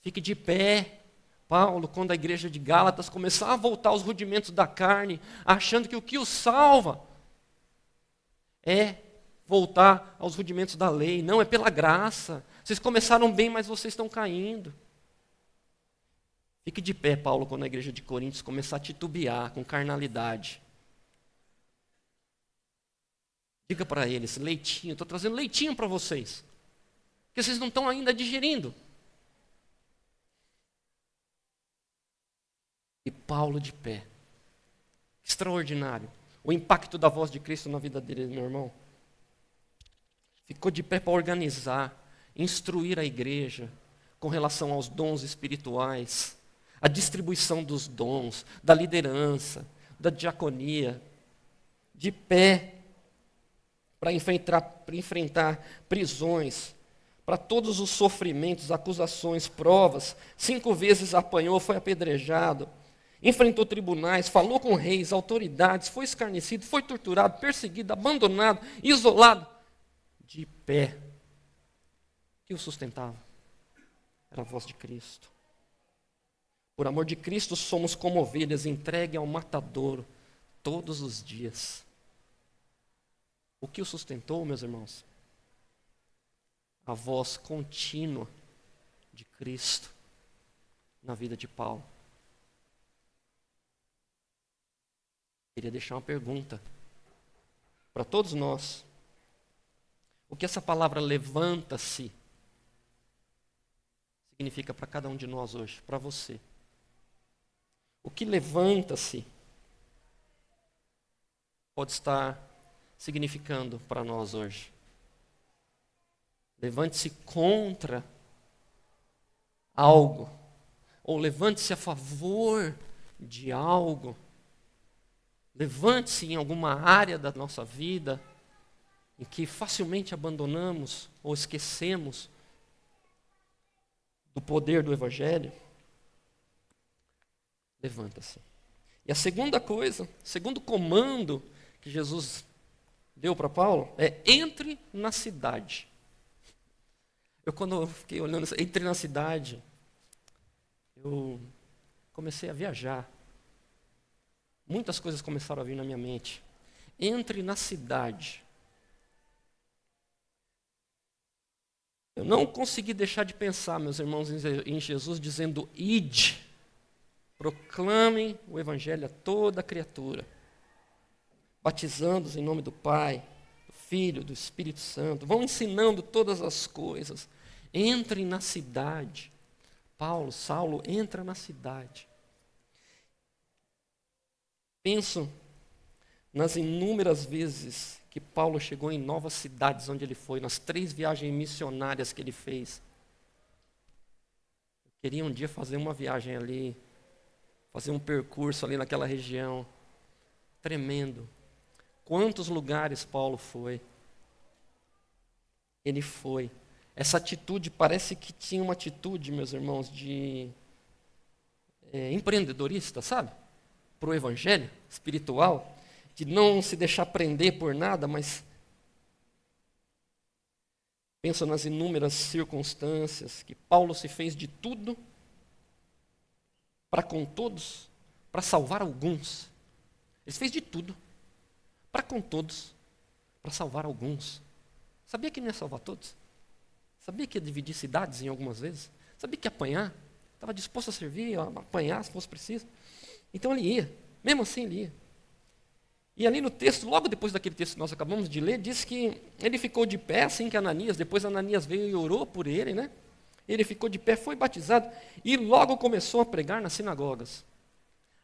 Fique de pé, Paulo, quando a igreja de Gálatas começar a voltar aos rudimentos da carne, achando que o que os salva é voltar aos rudimentos da lei. Não, é pela graça. Vocês começaram bem, mas vocês estão caindo. Fique de pé, Paulo, quando a igreja de Coríntios começar a titubear com carnalidade. Diga para eles, leitinho, estou trazendo leitinho para vocês, porque vocês não estão ainda digerindo. E Paulo de pé. Extraordinário. O impacto da voz de Cristo na vida dele, meu irmão. Ficou de pé para organizar, instruir a igreja com relação aos dons espirituais, a distribuição dos dons, da liderança, da diaconia, de pé para enfrentar prisões, para todos os sofrimentos, acusações, provas. 5 vezes apanhou, foi apedrejado, enfrentou tribunais, falou com reis, autoridades, foi escarnecido, foi torturado, perseguido, abandonado, isolado, de pé. O que o sustentava? Era a voz de Cristo. Por amor de Cristo, somos como ovelhas entregues ao matadouro todos os dias. O que o sustentou, meus irmãos? A voz contínua de Cristo na vida de Paulo. Queria deixar uma pergunta para todos nós. O que essa palavra levanta-se significa para cada um de nós hoje, para você? O que levanta-se pode estar significando para nós hoje? Levante-se contra algo, ou levante-se a favor de algo. Levante-se em alguma área da nossa vida em que facilmente abandonamos ou esquecemos do poder do evangelho. Levanta-se. E a segunda coisa, o segundo comando que Jesus deu para Paulo é: entre na cidade. Quando eu fiquei olhando, entre na cidade, eu comecei a viajar. Muitas coisas começaram a vir na minha mente. Entre na cidade. Eu não consegui deixar de pensar, meus irmãos, em Jesus dizendo: ide, proclamem o evangelho a toda criatura, batizando-os em nome do Pai, do Filho, do Espírito Santo. Vão ensinando todas as coisas. Entrem na cidade. Saulo entra na cidade. Penso nas inúmeras vezes que Paulo chegou em novas cidades onde ele foi, nas 3 viagens missionárias que ele fez. Eu queria um dia fazer uma viagem ali, fazer um percurso ali naquela região. Tremendo. Quantos lugares Paulo foi? Ele foi. Essa atitude, parece que tinha uma atitude, meus irmãos, de empreendedorista, sabe? Para o evangelho espiritual, de não se deixar prender por nada, mas penso nas inúmeras circunstâncias que Paulo se fez de tudo para com todos, para salvar alguns. Ele fez de tudo para com todos, para salvar alguns. Sabia que não ia salvar todos? Sabia que ia dividir cidades em algumas vezes? Sabia que ia apanhar? Estava disposto a servir, a apanhar se fosse preciso. Então ele ia, mesmo assim ele ia. E ali no texto, logo depois daquele texto que nós acabamos de ler, diz que ele ficou de pé, assim que Ananias, depois Ananias veio e orou por ele, né? Ele ficou de pé, foi batizado e logo começou a pregar nas sinagogas.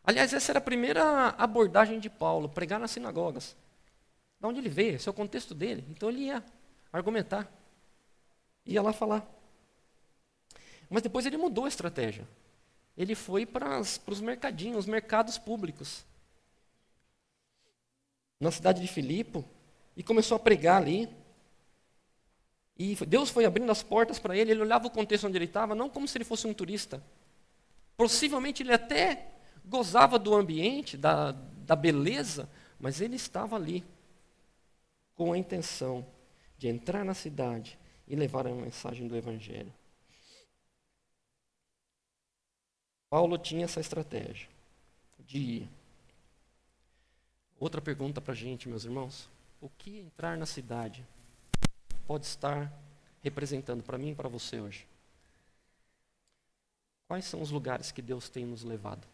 Aliás, essa era a primeira abordagem de Paulo, pregar nas sinagogas. De onde ele veio, esse é o contexto dele. Então ele ia argumentar, ia lá falar. Mas depois ele mudou a estratégia. Ele foi para os mercadinhos, os mercados públicos. Na cidade de Filipe, e começou a pregar ali. E Deus foi abrindo as portas para ele, ele olhava o contexto onde ele estava, não como se ele fosse um turista. Possivelmente ele até gozava do ambiente, da beleza, mas ele estava ali com a intenção de entrar na cidade e levar a mensagem do evangelho. Paulo tinha essa estratégia de ir. Outra pergunta para a gente, meus irmãos. O que entrar na cidade pode estar representando para mim e para você hoje? Quais são os lugares que Deus tem nos levado?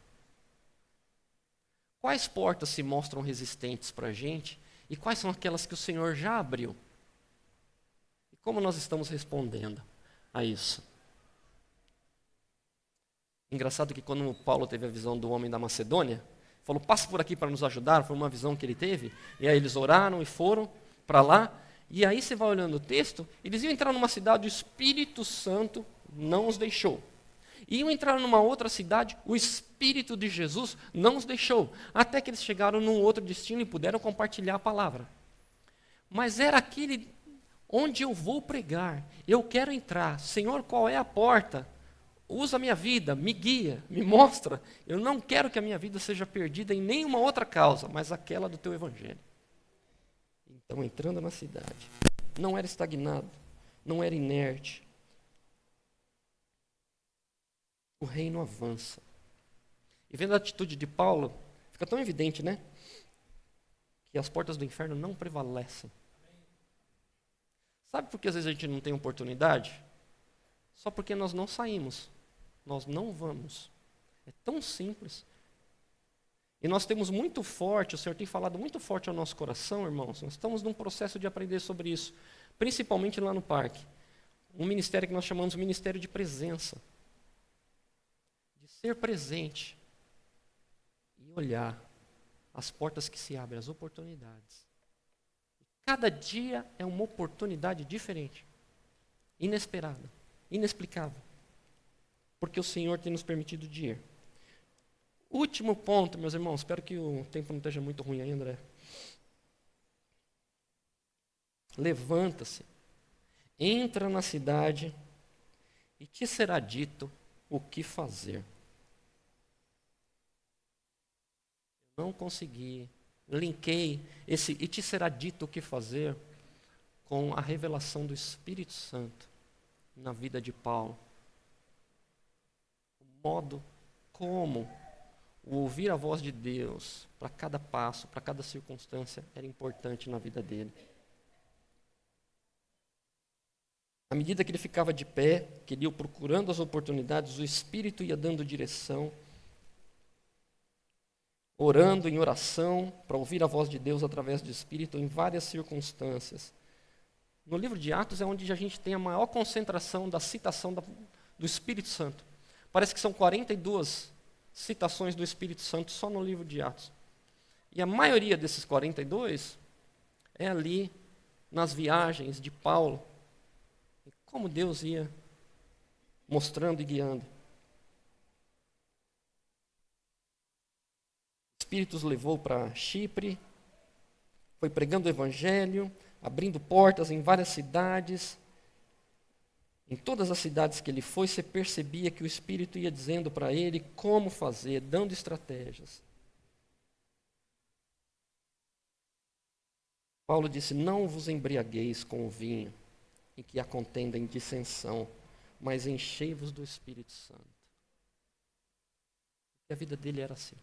Quais portas se mostram resistentes para a gente e quais são aquelas que o Senhor já abriu? E como nós estamos respondendo a isso? Engraçado que quando Paulo teve a visão do homem da Macedônia, falou, passa por aqui para nos ajudar, foi uma visão que ele teve, e aí eles oraram e foram para lá, e aí você vai olhando o texto, eles iam entrar numa cidade, o Espírito Santo não os deixou. Iam entrar numa outra cidade, o Espírito de Jesus não os deixou, até que eles chegaram num outro destino e puderam compartilhar a palavra. Mas era aquele onde eu vou pregar, eu quero entrar, Senhor, qual é a porta? Usa a minha vida, me guia, me mostra. Eu não quero que a minha vida seja perdida em nenhuma outra causa, mas aquela do teu evangelho. Então, entrando na cidade, não era estagnado, não era inerte. O reino avança. E vendo a atitude de Paulo, fica tão evidente, né? Que as portas do inferno não prevalecem. Sabe por que às vezes a gente não tem oportunidade? Só porque nós não saímos. Nós não vamos. É tão simples. E nós temos muito forte, o Senhor tem falado muito forte ao nosso coração, irmãos. Nós estamos num processo de aprender sobre isso. Principalmente lá no parque. Um ministério que nós chamamos de ministério de presença. De ser presente. E olhar as portas que se abrem, as oportunidades. Cada dia é uma oportunidade diferente. Inesperada. Inexplicável. Porque o Senhor tem nos permitido de ir. Último ponto, meus irmãos, espero que o tempo não esteja muito ruim aí, André. Levanta-se, entra na cidade e te será dito o que fazer. Não consegui, linkei esse e te será dito o que fazer com a revelação do Espírito Santo na vida de Paulo. O modo como o ouvir a voz de Deus para cada passo, para cada circunstância, era importante na vida dele. À medida que ele ficava de pé, que ele ia procurando as oportunidades, o Espírito ia dando direção, orando em oração para ouvir a voz de Deus através do Espírito em várias circunstâncias. No livro de Atos é onde a gente tem a maior concentração da citação do Espírito Santo. Parece que são 42 citações do Espírito Santo só no livro de Atos. E a maioria desses 42 é ali nas viagens de Paulo, como Deus ia mostrando e guiando. O Espírito os levou para Chipre, foi pregando o Evangelho, abrindo portas em várias cidades. Em todas as cidades que ele foi, você percebia que o Espírito ia dizendo para ele como fazer, dando estratégias. Paulo disse, não vos embriagueis com o vinho, em que há contenda em dissensão, mas enchei-vos do Espírito Santo. E a vida dele era assim.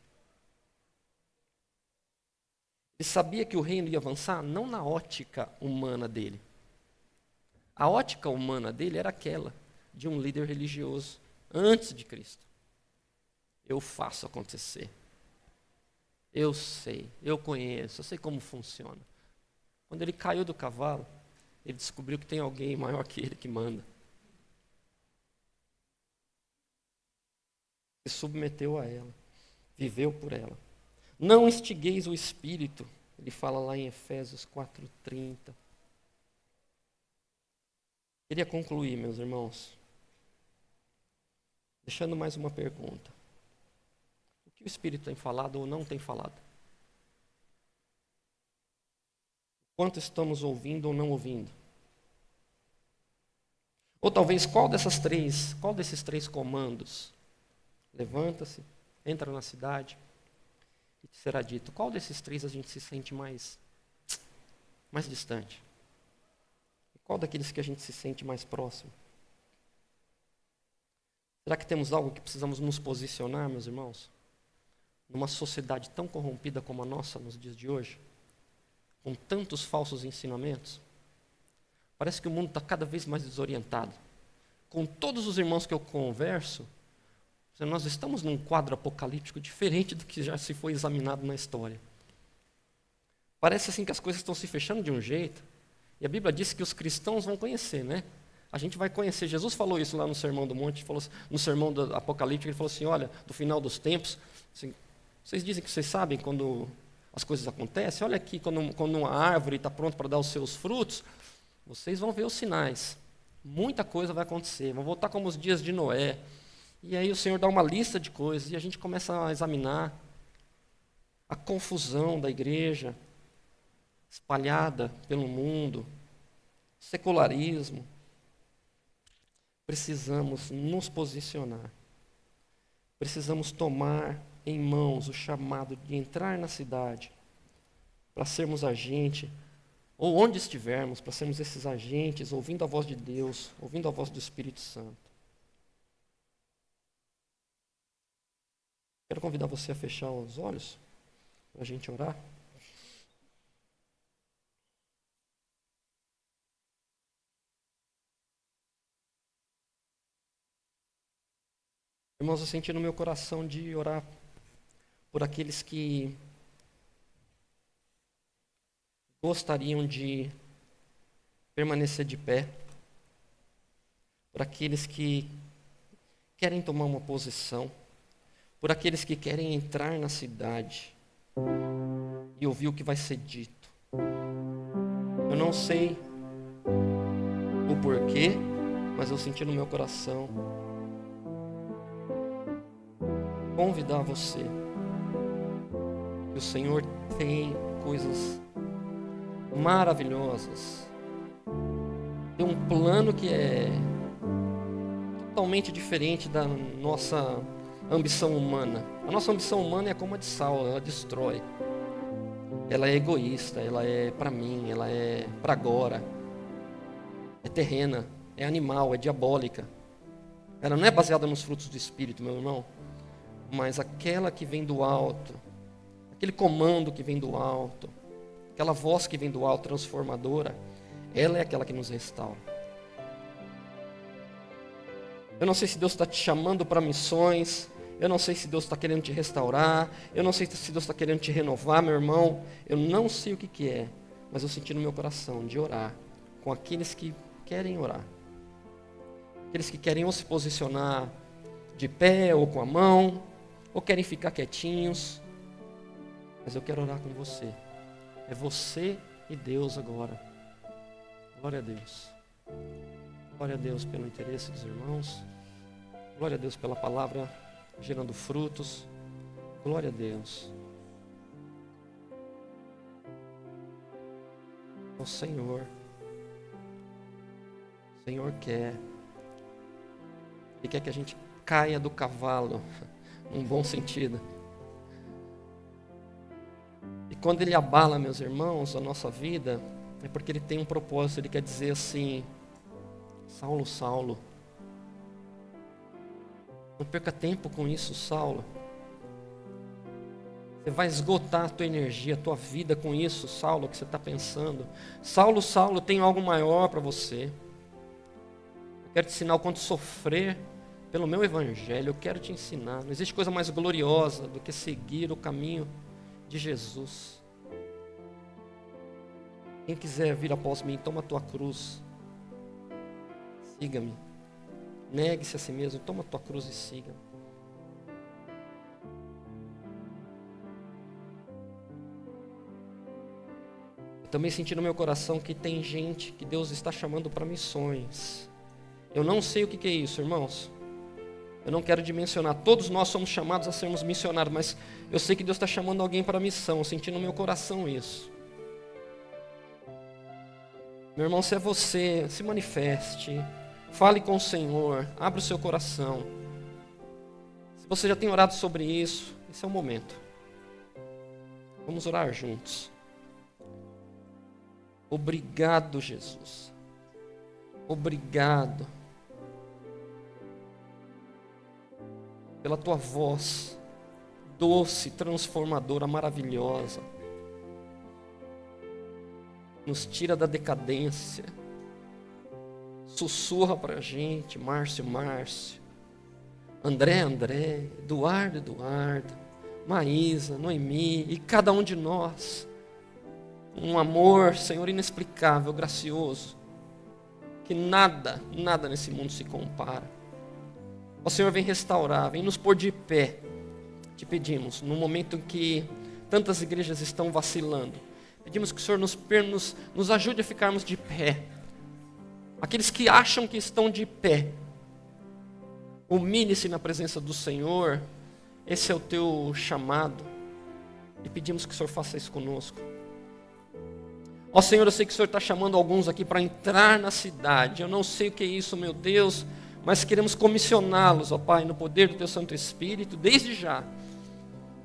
Ele sabia que o reino ia avançar não na ótica humana dele. A ótica humana dele era aquela de um líder religioso antes de Cristo. Eu faço acontecer. Eu sei, eu conheço, eu sei como funciona. Quando ele caiu do cavalo, ele descobriu que tem alguém maior que ele que manda. Se submeteu a ela, viveu por ela. Não instigueis o Espírito, ele fala lá em Efésios 4:30. Queria concluir, meus irmãos, deixando mais uma pergunta. O que o Espírito tem falado ou não tem falado? Quanto estamos ouvindo ou não ouvindo? Ou talvez qual desses três comandos? Levanta-se, entra na cidade e te será dito. Qual desses três a gente se sente mais distante? E qual daqueles que a gente se sente mais próximo? Será que temos algo que precisamos nos posicionar, meus irmãos? Numa sociedade tão corrompida como a nossa nos dias de hoje? Com tantos falsos ensinamentos, parece que o mundo está cada vez mais desorientado. Com todos os irmãos que eu converso, nós estamos num quadro apocalíptico diferente do que já se foi examinado na história. Parece assim que as coisas estão se fechando de um jeito, e a Bíblia diz que os cristãos vão conhecer, né? A gente vai conhecer. Jesus falou isso lá no Sermão do Monte, falou, no Sermão do Apocalíptico, ele falou assim, olha, do final dos tempos, assim, vocês dizem que vocês sabem quando as coisas acontecem, olha aqui, quando uma árvore está pronta para dar os seus frutos, vocês vão ver os sinais. Muita coisa vai acontecer, vão voltar como os dias de Noé. E aí o Senhor dá uma lista de coisas, e a gente começa a examinar a confusão da igreja, espalhada pelo mundo, secularismo. Precisamos nos posicionar. Precisamos tomar em mãos o chamado de entrar na cidade, para sermos agente, ou onde estivermos, para sermos esses agentes, ouvindo a voz de Deus, ouvindo a voz do Espírito Santo. Quero convidar você a fechar os olhos, para a gente orar. Irmãos, eu senti no meu coração de orar por aqueles que gostariam de permanecer de pé, por aqueles que querem tomar uma posição, por aqueles que querem entrar na cidade e ouvir o que vai ser dito. Eu não sei o porquê, mas eu senti no meu coração convidar você, que o Senhor tem coisas maravilhosas, tem um plano que é totalmente diferente da nossa ambição humana. A nossa ambição humana é como a de Saulo, ela destrói, ela é egoísta, ela é para mim, ela é para agora, é terrena, é animal, é diabólica. Ela não é baseada nos frutos do Espírito, meu irmão. mas aquela que vem do alto, aquele comando que vem do alto, aquela voz que vem do alto, transformadora, ela é aquela que nos restaura. Eu não sei se Deus está te chamando para missões, eu não sei se Deus está querendo te restaurar, eu não sei se Deus está querendo te renovar, meu irmão, eu não sei o que é, mas eu senti no meu coração de orar com aqueles que querem orar, aqueles que querem ou se posicionar de pé ou com a mão, ou querem ficar quietinhos, mas eu quero orar com você. É você e Deus agora. Glória a Deus. Glória a Deus pelo interesse dos irmãos. Glória a Deus pela palavra gerando frutos. Glória a Deus. O Senhor. O Senhor quer. Ele quer que a gente caia do cavalo, num bom sentido. E quando Ele abala, meus irmãos, a nossa vida, é porque Ele tem um propósito. Ele quer dizer assim: Saulo, Saulo, não perca tempo com isso, Saulo. Você vai esgotar a tua energia, a tua vida com isso, Saulo, que você está pensando. Saulo, Saulo, tem algo maior para você. Eu quero te ensinar o quanto sofrer pelo meu evangelho. Eu quero te ensinar. Não existe coisa mais gloriosa do que seguir o caminho de Jesus. Quem quiser vir após mim, toma a tua cruz. Siga-me. Negue-se a si mesmo, toma a tua cruz e siga-me. Eu também senti no meu coração que tem gente que Deus está chamando para missões. Eu não sei o que é isso, irmãos. Eu não quero dimensionar. Todos nós somos chamados a sermos missionários, mas eu sei que Deus está chamando alguém para a missão. Eu senti no meu coração isso. Meu irmão, se é você, se manifeste. Fale com o Senhor. Abra o seu coração. Se você já tem orado sobre isso, esse é o momento. Vamos orar juntos. Obrigado, Jesus. Obrigado pela tua voz doce, transformadora, maravilhosa. Nos tira da decadência. Sussurra para a gente, Márcio, André, Eduardo, Maísa, Noemi e cada um de nós. Um amor, Senhor, inexplicável, gracioso, que nada nesse mundo se compara. Ó Senhor, vem restaurar, vem nos pôr de pé. Te pedimos, no momento em que tantas igrejas estão vacilando, pedimos que o Senhor nos ajude a ficarmos de pé. Aqueles que acham que estão de pé, humilhe-se na presença do Senhor. Esse é o teu chamado. E pedimos que o Senhor faça isso conosco. Ó Senhor, eu sei que o Senhor está chamando alguns aqui para entrar na cidade. Eu não sei o que é isso, meu Deus, mas queremos comissioná-los, ó Pai, no poder do teu Santo Espírito, desde já,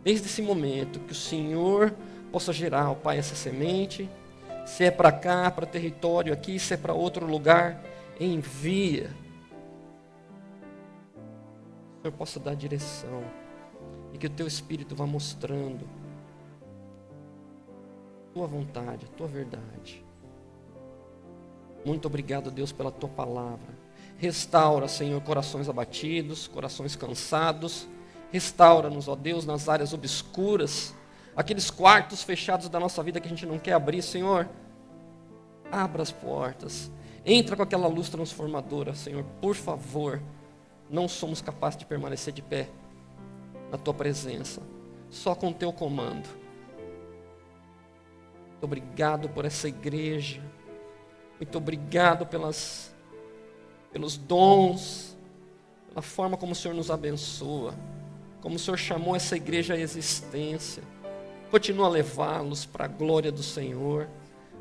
desde esse momento, que o Senhor possa gerar, ó Pai, essa semente. Se é para cá, para território aqui, se é para outro lugar, envia. Que o Senhor possa dar direção e que o teu Espírito vá mostrando a tua vontade, a tua verdade. Muito obrigado, Deus, pela tua palavra. Restaura, Senhor, corações abatidos, corações cansados. Restaura-nos, ó Deus, nas áreas obscuras, aqueles quartos fechados da nossa vida que a gente não quer abrir, Senhor. Abra as portas. Entra com aquela luz transformadora, Senhor, por favor. Não somos capazes de permanecer de pé na tua presença, só com o teu comando. Muito obrigado por essa igreja. Muito obrigado pelos dons, pela forma como o Senhor nos abençoa, como o Senhor chamou essa igreja à existência. Continua a levá-los para a glória do Senhor.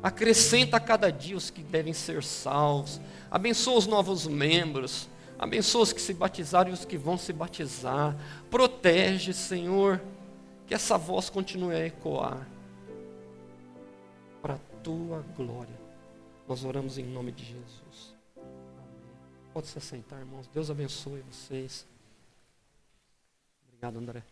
Acrescenta a cada dia os que devem ser salvos. Abençoa os novos membros. Abençoa os que se batizaram e os que vão se batizar. Protege, Senhor, que essa voz continue a ecoar para a tua glória. Nós oramos em nome de Jesus. Amém. Pode se assentar, irmãos. Deus abençoe vocês. Obrigado. Obrigado, André.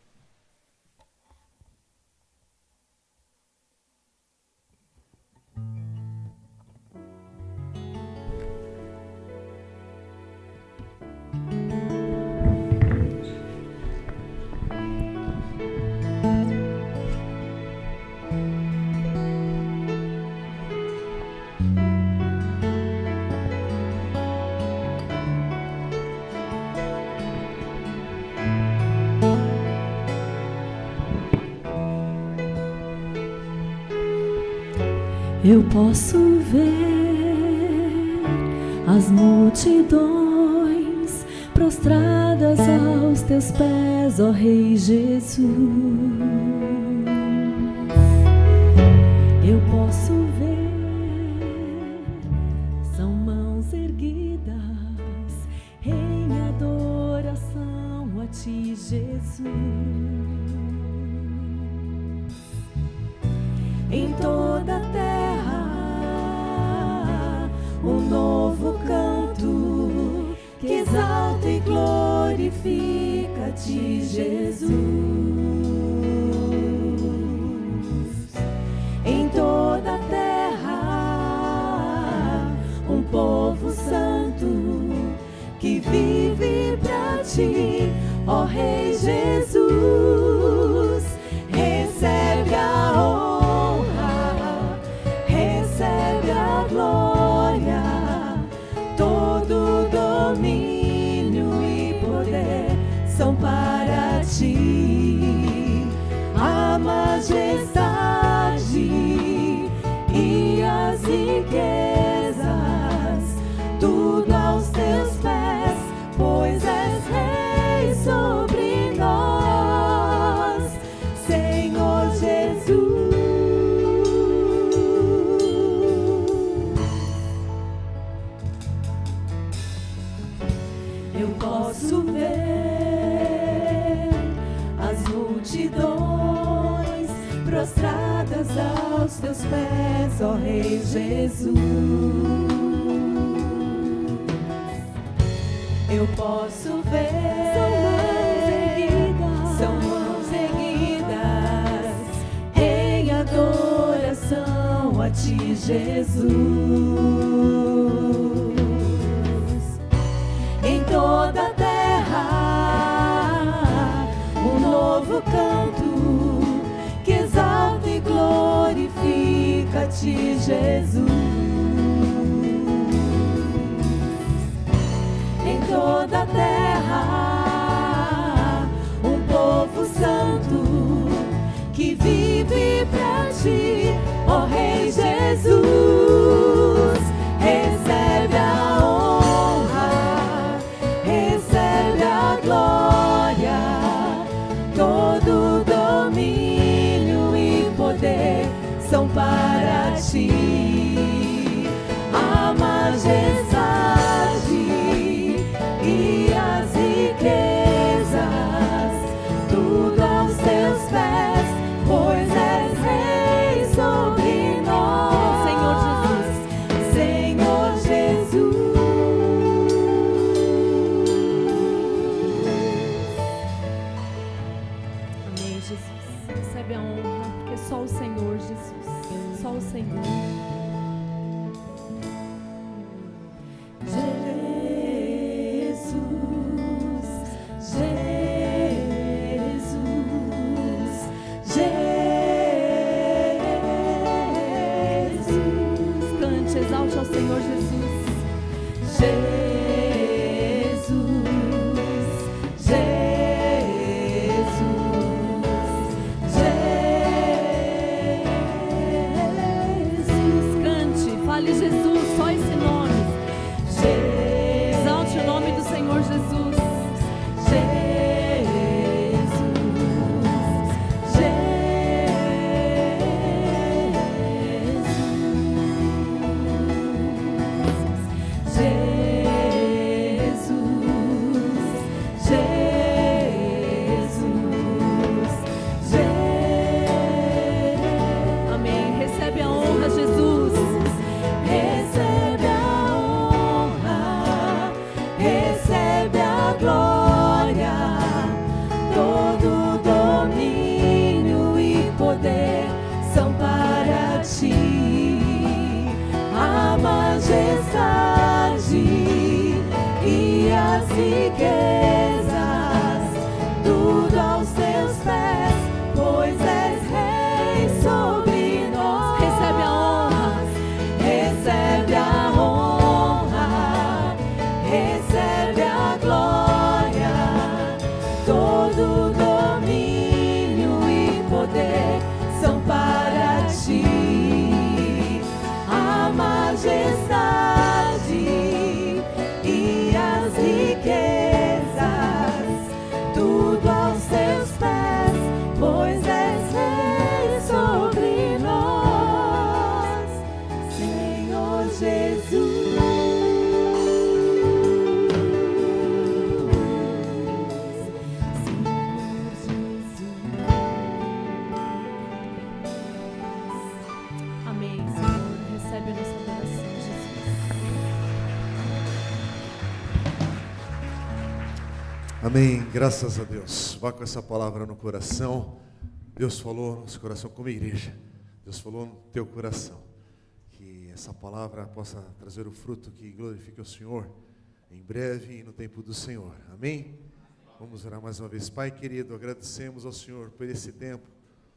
Eu posso ver as multidões prostradas aos teus pés, ó Rei Jesus. Eu posso ver, são mãos erguidas em adoração a ti, Jesus. Em toda a terra, um novo canto que exalta e glorifica-te, Jesus. Em toda a terra, um povo santo que vive pra ti, ó Rei Jesus. Recebe a honra, recebe a glória, todo domínio e poder são para ti. A majestade e as riquezas, tudo aos teus pés, pois és Rei sobre nós, Senhor Jesus. Eu posso ver as multidões prostradas aos teus pés, ó Rei Jesus. Eu posso ver, são mãos erguidas em adoração a ti, Jesus. Em toda a terra, um novo canto que exalta e glorifica-te, Jesus. Em toda a terra, um povo santo que vive pra ti, ó Rei Jesus. Recebe a honra, recebe a glória, todo domínio e poder são para ti. Amém, graças a Deus. Vá com essa palavra no coração. Deus falou no nosso coração como igreja. Deus falou no teu coração. Que essa palavra possa trazer o fruto que glorifique o Senhor em breve e no tempo do Senhor. Amém? Vamos orar mais uma vez. Pai querido, agradecemos ao Senhor por esse tempo,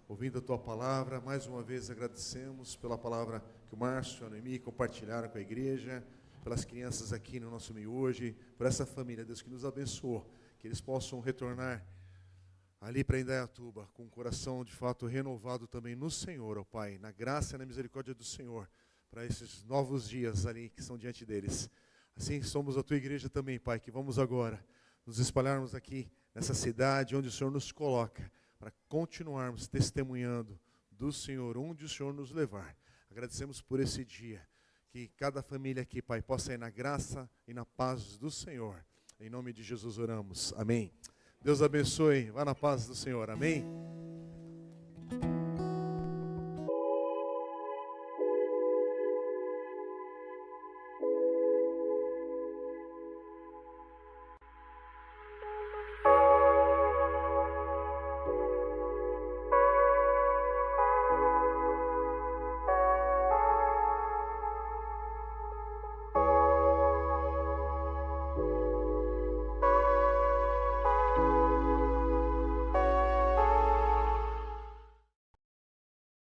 ouvindo a tua palavra. Mais uma vez agradecemos pela palavra que o Márcio e a Noemi compartilharam com a igreja, pelas crianças aqui no nosso meio hoje, por essa família, Deus, que nos abençoou, que eles possam retornar ali para Indaiatuba, com o coração de fato renovado também no Senhor, ó Pai, na graça e na misericórdia do Senhor, para esses novos dias ali que estão diante deles. Assim somos a tua igreja também, Pai, que vamos agora nos espalharmos aqui nessa cidade onde o Senhor nos coloca, para continuarmos testemunhando do Senhor, onde o Senhor nos levar. Agradecemos por esse dia, que cada família aqui, Pai, possa ir na graça e na paz do Senhor. Em nome de Jesus oramos. Amém. Deus abençoe. Vá na paz do Senhor. Amém.